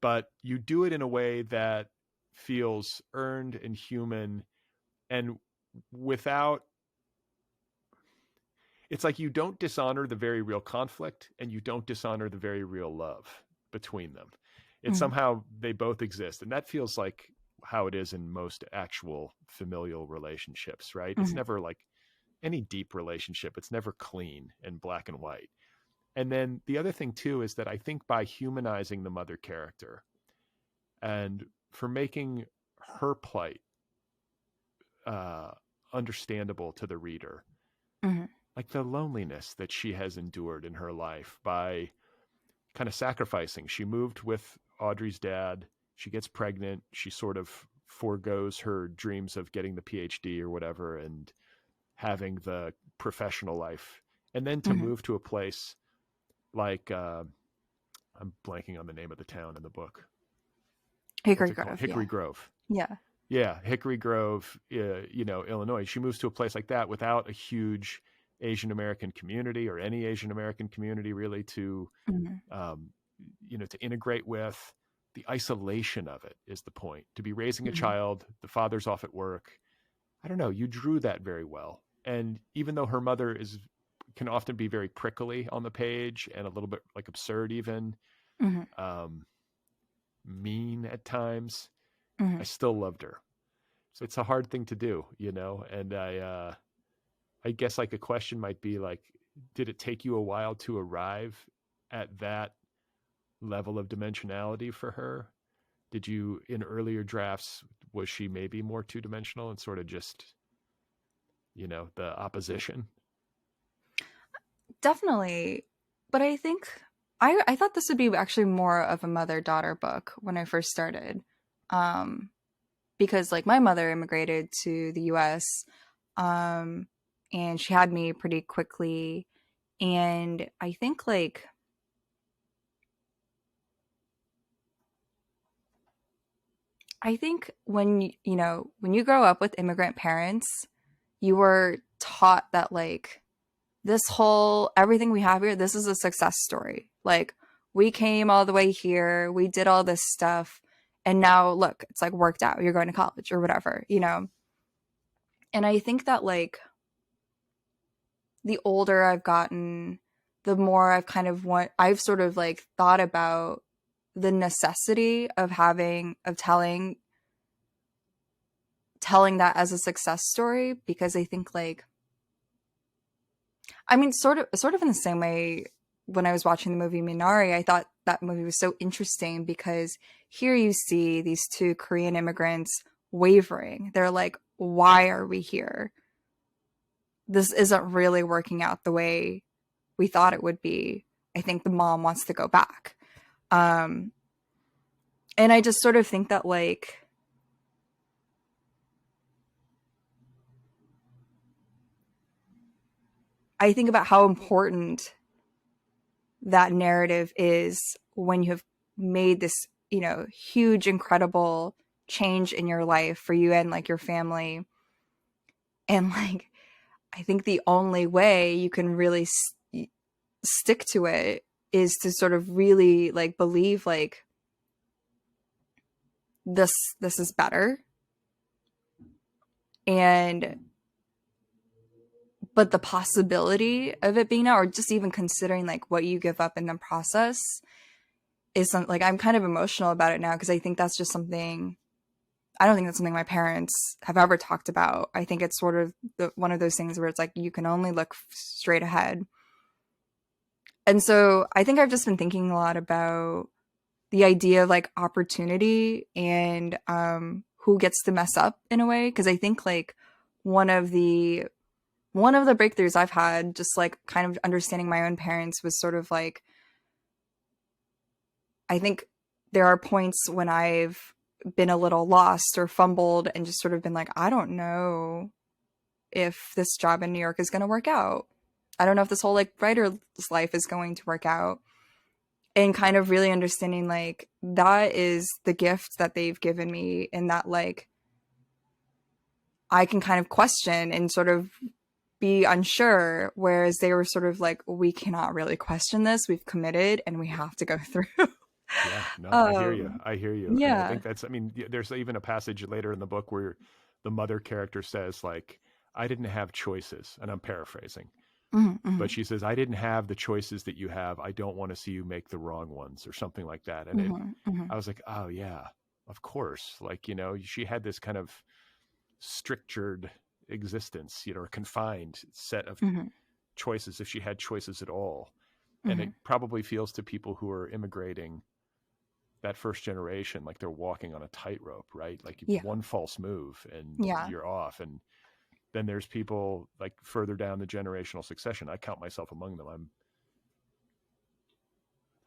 But you do it in a way that feels earned and human, and without, it's like you don't dishonor the very real conflict and you don't dishonor the very real love between them. It's Mhm. somehow they both exist. And that feels like how it is in most actual familial relationships, right? It's Mhm. never like any deep relationship. It's never clean and black and white. And then the other thing too is that I think by humanizing the mother character and for making her plight uh, understandable to the reader, Mhm. like the loneliness that she has endured in her life by kind of sacrificing. She moved with Audrey's dad. She gets pregnant. She sort of foregoes her dreams of getting the PhD or whatever and having the professional life. And then to Mhm. move to a place like, I'm blanking on the name of the town in the book. What's Hickory it called? Grove. Hickory Yeah. Grove. Yeah. Yeah, Hickory Grove, Illinois. She moves to a place like that without a huge Asian American community, or any Asian American community really, to Mhm. to integrate with. The isolation of it is the point. To be raising a Mhm. child, the father's off at work. I don't know. You drew that very well. And even though her mother can often be very prickly on the page and a little bit like absurd, even Mhm. um, mean at times, I Mhm. still loved her. So it's a hard thing to do, And I guess like a question might be like, did it take you a while to arrive at that level of dimensionality for her? Did you, in earlier drafts, was she maybe more two dimensional and sort of just, the opposition? Definitely. But I think I thought this would be actually more of a mother-daughter book when I first started. Um, because like my mother immigrated to the US, um, and she had me pretty quickly. And I think when when you grow up with immigrant parents, you were taught that like this whole everything we have here, this is a success story. Like we came all the way here, we did all this stuff, and now look, it's like worked out. You're going to college or whatever. And I think that like the older I've gotten, the more I've sort of like thought about the necessity of telling that as a success story, because I think like I mean sort of in the same way when I was watching the movie Minari, I thought that movie was so interesting because here you see these two Korean immigrants wavering. They're like, why are we here? This isn't really working out the way we thought it would be. I think the mom wants to go back. Um, and I just sort of think that like I think about how important that narrative is when you have made this, huge, incredible change in your life for you and like your family. And like, I think the only way you can really stick to it is to sort of really like believe like this this is better. And but the possibility of it being now, or just even considering like what you give up in the process, is something like I'm kind of emotional about it now because I think that's just something I don't think that's something my parents have ever talked about. I think it's sort of one of those things where it's like you can only look straight ahead. And so I think I've just been thinking a lot about the idea of like opportunity and who gets to mess up in a way. Because I think like one of the one of the breakthroughs I've had, just like kind of understanding my own parents, was sort of like I think there are points when I've been a little lost or fumbled and just sort of been like, I don't know if this job in New York is going to work out. I don't know if this whole like writer's life is going to work out. And kind of really understanding like that is the gift that they've given me, and that like I can kind of question and sort of be unsure, whereas they were sort of like, we cannot really question this. We've committed and we have to go through. Yeah, no, I hear you. um, I hear you. And I yeah. think I mean, there's even a passage later in the book where the mother character says, like, I didn't have choices. And I'm paraphrasing, Mhm, but mhm, she says, I didn't have the choices that you have. I don't want to see you make the wrong ones, or something like that. And mhm, mhm, I was like, oh, yeah, of course. Like, she had this kind of strictured existence, a confined set of mhm, choices, if she had choices at all. And it mhm. probably feels to people who are immigrating, that first generation, like they're walking on a tightrope, right? Like Yeah. one false move and Yeah. you're off. And then there's people like further down the generational succession. I count myself among them. I'm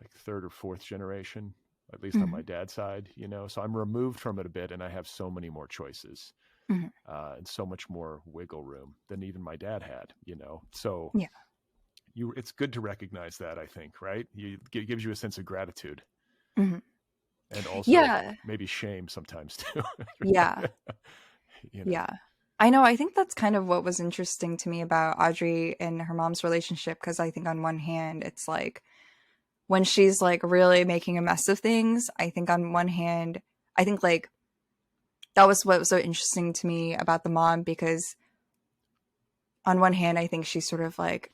like third or fourth generation, at least on my Mhm, dad's side, so I'm removed from it a bit, and I have so many more choices, mhm. and so much more wiggle room than even my dad had, so Yeah. it's good to recognize that, I think, right? It gives you a sense of gratitude, Mhm. and also Yeah. maybe shame sometimes too. Yeah. you know Yeah. I know. I think that's kind of what was interesting to me about Audrey and her mom's relationship, because I think on one hand, it's like when she's like really making a mess of things, I think on one hand, I think like that was what was so interesting to me about the mom, because on one hand, I think she's sort of like,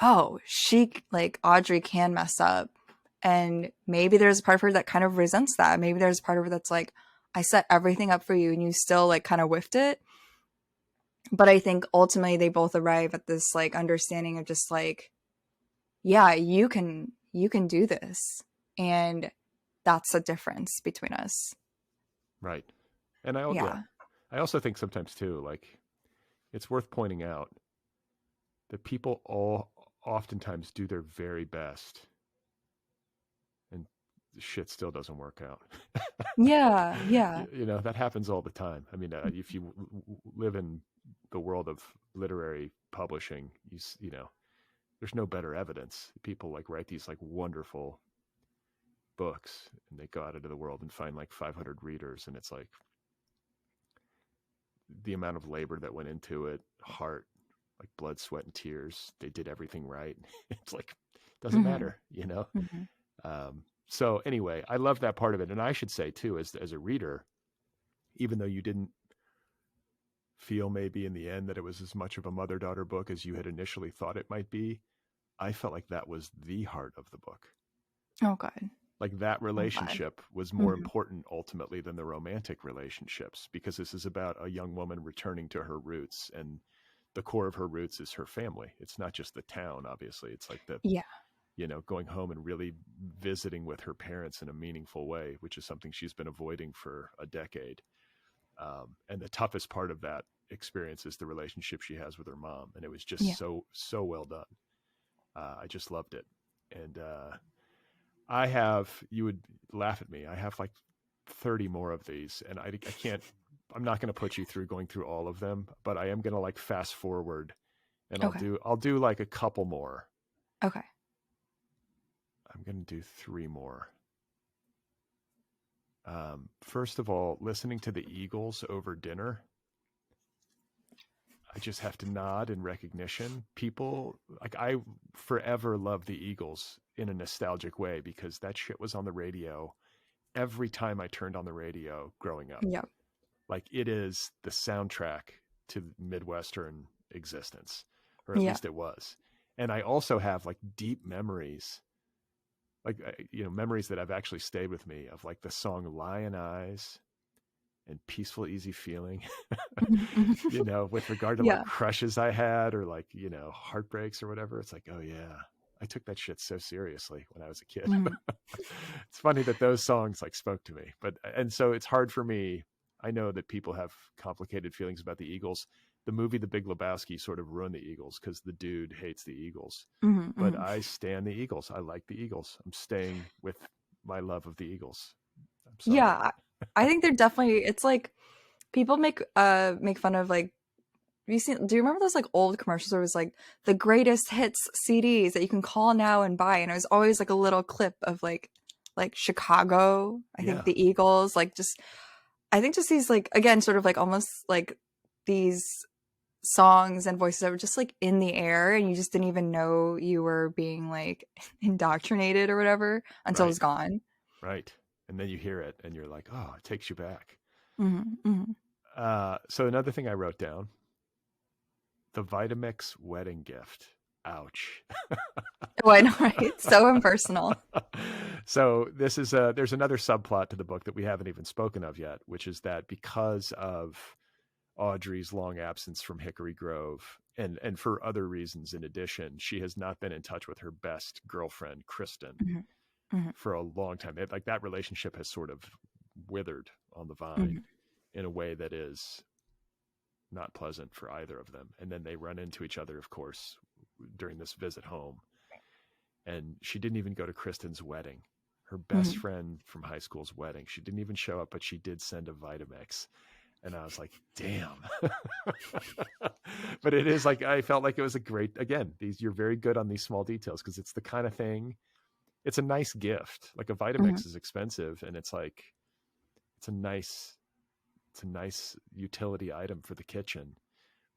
oh, she like Audrey can mess up. And maybe there's a part of her that kind of resents that. Maybe there's a part of her that's like, I set everything up for you and you still like kind of whiffed it. But I think ultimately they both arrive at this like understanding of just like, yeah, you can do this. And that's the difference between us. Right. And Yeah. I also think sometimes too, like it's worth pointing out that people all oftentimes do their very best and shit still doesn't work out. Yeah. Yeah. You know, that happens all the time. I mean, if you live in the world of literary publishing, you know, there's no better evidence. People like write these like wonderful books and they go out into the world and find like 500 readers, and it's like the amount of labor that went into it, heart, like blood, sweat, and tears. They did everything right. It's like doesn't Hmm. matter, you know. Hmm. So anyway, I love that part of it, and I should say too, as a reader, even though you didn't feel maybe in the end that it was as much of a mother daughter book as you had initially thought it might be, I felt like that was the heart of the book. Oh, God. Like that I'm glad. relationship was more Hmm. important ultimately than the romantic relationships, because this is about a young woman returning to her roots, and the core of her roots is her family. It's not just the town, obviously. It's like the, Yeah. you know, going home and really visiting with her parents in a meaningful way, which is something she's been avoiding for a decade. And the toughest part of that experience is the relationship she has with her mom. And it was just Yeah. so well done. I just loved it. And I have, you would laugh at me, I have like 30 more of these, and I can't, I'm not going to put you through going through all of them, but I am going to like fast forward, and Okay. I'll do like a couple more. Okay. I'm going to do three more. First of all, listening to the Eagles over dinner, I just have to nod in recognition. People like, I forever love the Eagles in a nostalgic way because that shit was on the radio every time I turned on the radio growing up. Yeah. Like it is the soundtrack to Midwestern existence, or at Yeah. least it was. And I also have like deep memories, like, you know, memories that have actually stayed with me of like the song Lion Eyes and Peaceful Easy Feeling, Mhm, you mhm. know, with regard to like Yeah. crushes I had or like, you know, heartbreaks or whatever. It's like, oh yeah, I took that shit so seriously when I was a kid. Mhm. It's funny that those songs like spoke to me, but, and so it's hard for me. I know that people have complicated feelings about the Eagles. The movie The Big Lebowski sort of ruined the Eagles because the dude hates the Eagles, Mhm, but mhm. I stand the Eagles. I like the Eagles. I'm staying with my love of the Eagles. I'm sorry. Yeah. I think they're definitely, it's like people make fun of like, do you remember those like old commercials where it was like the greatest hits CDs that you can call now and buy, and it was always like a little clip of like Chicago, I think Yeah, the Eagles, like just I think just these like again sort of like almost like these songs and voices that were just like in the air, and you just didn't even know you were being like indoctrinated or whatever until it right, was gone. right. And then you hear it and you're like, oh, it takes you back. Hmm. Hmm. So another thing I wrote down, the Vitamix wedding gift. Ouch. Oh, I know, right? So impersonal. So this is there's another subplot to the book that we haven't even spoken of yet, which is that because of Audrey's long absence from Hickory Grove, and for other reasons in addition, she has not been in touch with her best girlfriend Kristen Hmm. Hmm. for a long time. Like that relationship has sort of withered on the vine Hmm. in a way that is not pleasant for either of them. And then they run into each other, of course, during this visit home. And she didn't even go to Kristen's wedding, her best Hmm. friend from high school's wedding. She didn't even show up, but she did send a Vitamix. And I was like, damn. But it is like, I felt like it was a great, again, you're very good on these small details because it's the kind of thing, it's a nice gift. Like a Hmm. Vitamix is expensive, and it's like, it's a nice it's a nice utility item for the kitchen,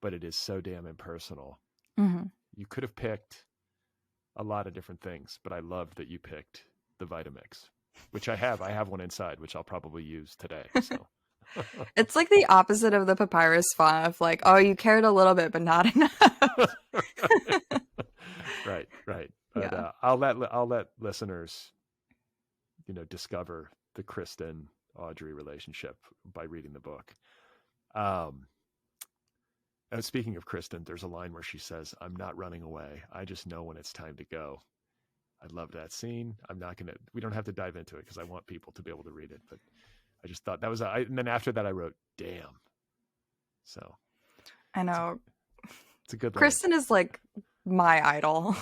but it is so damn impersonal. Mm-hmm. You could have picked a lot of different things, but I loved that you picked the Vitamix, which I have. I have one inside, which I'll probably use today. So It's like the opposite of the papyrus font of like, oh, you cared a little bit, but not enough. right. But Yeah. I'll let listeners, discover the Kristen Audrey relationship by reading the book. And speaking of Kristen, there's a line where she says, "I'm not running away. I just know when it's time to go." I love that scene. We don't have to dive into it because I want people to be able to read it, but I just thought that was, and then after that I wrote, "Damn." So I know. it's a good line. Kristen is like my idol.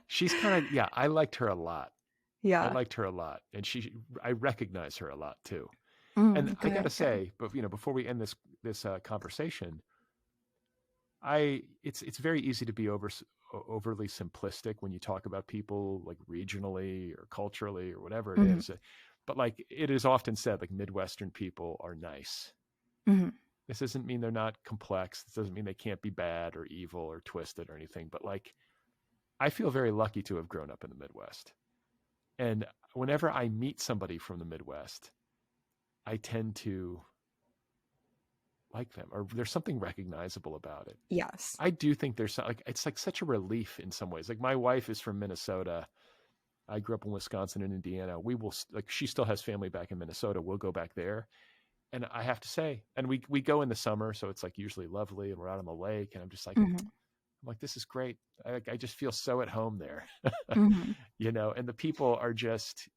She's kind of, I liked her a lot. Yeah. I liked her a lot. And I recognize her a lot too. good, And I got to say, but before we end this conversation, it's very easy to be overly simplistic when you talk about people like regionally or culturally or whatever it is. But like it is often said, like Midwestern people are nice. This doesn't mean they're not complex. This doesn't mean they can't be bad or evil or twisted or anything. But like, I feel very lucky to have grown up in the Midwest. And whenever I meet somebody from the Midwest, I tend to like them, or there's something recognizable about it. Yes. I do think there's like, it's like such a relief in some ways. Like my wife is from Minnesota. I grew up in Wisconsin and Indiana. We will, like, she still has family back in Minnesota. We'll go back there. And I have to say, and we go in the summer, so it's like usually lovely, and we're out on the lake, and I'm just like, I'm like, this is great. I just feel so at home there, and the people are just,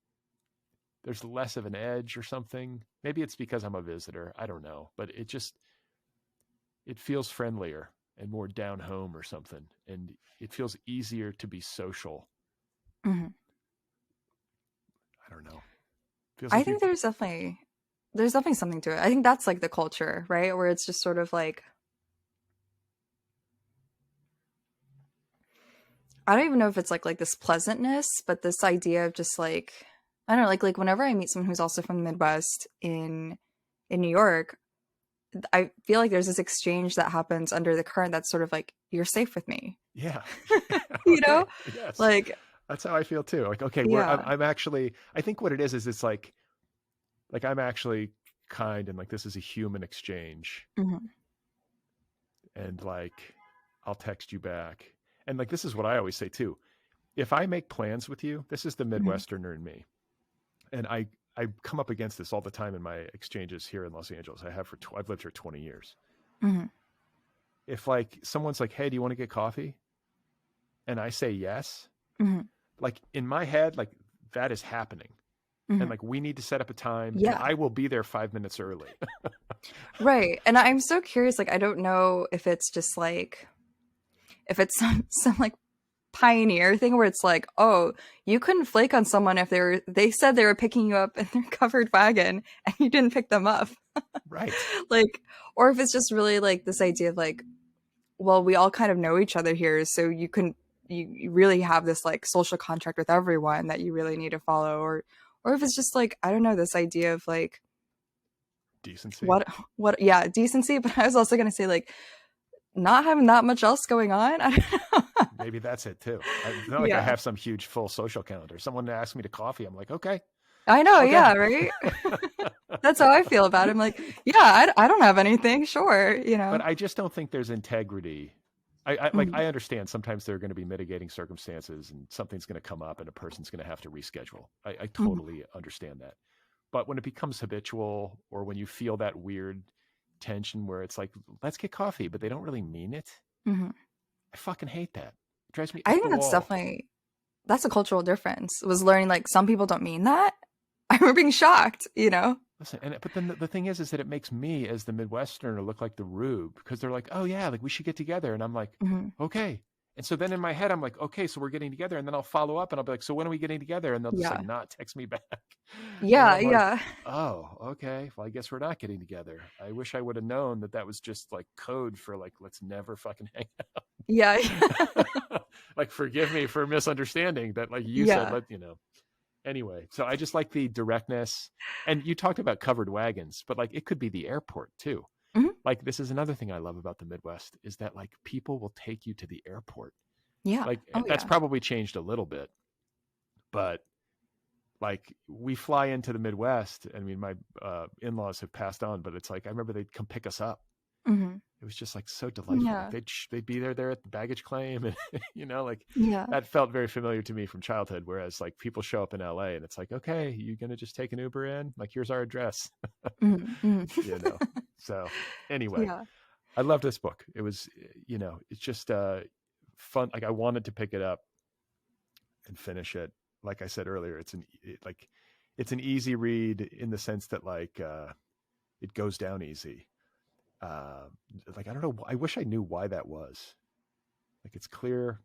there's less of an edge or something. Maybe it's because I'm a visitor. I don't know, but it feels friendlier and more down home or something. And it feels easier to be social. I don't know. I think there's definitely something to it. I think that's like the culture, right? Where it's just sort of like, I don't even know if it's like this pleasantness, but this idea of just like, I don't know, like whenever I meet someone who's also from the Midwest in New York, I feel like there's this exchange that happens under the current that's sort of like, you're safe with me. Yeah. You know? Yes. Like, that's how I feel too. Like, okay, I'm actually, I think what it is it's like I'm actually kind, and like this is a human exchange. And like, I'll text you back. And like, this is what I always say too. If I make plans with you, this is the Midwesterner in me. And I come up against this all the time in my exchanges here in Los Angeles. I've lived here 20 years. If like someone's like, "Hey, do you want to get coffee?" And I say yes, like in my head, like that is happening. And like, we need to set up a time. Yeah. And I will be there 5 minutes early. Right. And I'm so curious, like, I don't know if it's just like, if it's some like pioneer thing where it's like, oh, you couldn't flake on someone if they said they were picking you up in their covered wagon and you didn't pick them up. Right. Like, or if it's just really like this idea of like, well, we all kind of know each other here, so you really have this like social contract with everyone that you really need to follow, or if it's just like, I don't know, this idea of like decency. Yeah, decency. But I was also going to say like not having that much else going on. I don't know. Maybe that's it too. It's not like I have some huge full social calendar. Someone asks me to coffee, I'm like, okay. I know. Okay. Yeah. Right. That's how I feel about it. I'm like, yeah, I don't have anything. Sure. But I just don't think there's integrity. I understand sometimes there are going to be mitigating circumstances and something's going to come up and a person's going to have to reschedule. I totally understand that. But when it becomes habitual, or when you feel that weird tension where it's like, let's get coffee, but they don't really mean it. I fucking hate that. It drives me up I think the that's wall. definitely, that's a cultural difference. Was learning like some people don't mean that. I remember being shocked, Listen, but then the thing is that it makes me as the Midwesterner look like the rube, because they're like, oh yeah, like we should get together. And I'm like, okay. And so then in my head, I'm like, okay, so we're getting together. And then I'll follow up and I'll be like, so when are we getting together? And they'll just like not text me back. Yeah. Like, yeah. oh, okay. Well, I guess we're not getting together. I wish I would have known that was just like code for like, let's never fucking hang out. Yeah. Like, forgive me for misunderstanding that, like you said, Anyway, so I just like the directness. And you talked about covered wagons, but like it could be the airport too. Mhm. Like this is another thing I love about the Midwest is that like people will take you to the airport. Yeah. Like Oh that's yeah. probably changed a little bit, but like we fly into the Midwest. I mean, my in-laws have passed on, but it's like I remember they'd come pick us up. Hmm. It was just like so delightful. Like Yeah. they'd be there at the baggage claim, and like Yeah. that felt very familiar to me from childhood. Whereas like people show up in LA, and it's like, okay, you gonna just take an Uber in? Like here's our address, Hmm. Hmm. you know. So anyway, Yeah. I love this book. It was, it's just fun. Like I wanted to pick it up and finish it. Like I said earlier, it's an easy read in the sense that like it goes down easy. Like I don't know. I wish I knew why that was. Like it's clear,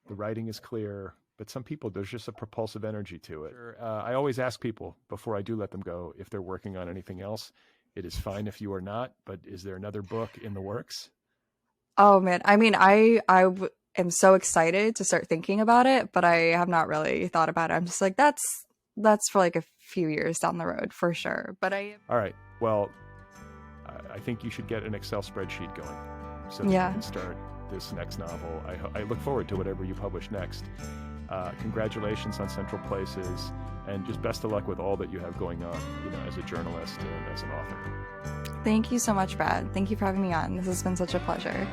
the writing is clear, but some people there's just a propulsive energy to it. I always ask people before I do let them go if they're working on anything else. It is fine if you are not, but is there another book in the works? Oh man, I mean, am so excited to start thinking about it, but I have not really thought about it. I'm just like, that's for like a few years down the road for sure. But All right. Well, I think you should get an Excel spreadsheet going so that you yeah, can start this next novel. I look forward to whatever you publish next. Congratulations on Central Places, and just best of luck with all that you have going on, as a journalist and as an author. thank you so much, Brad. Thank you for having me on. This has been such a pleasure.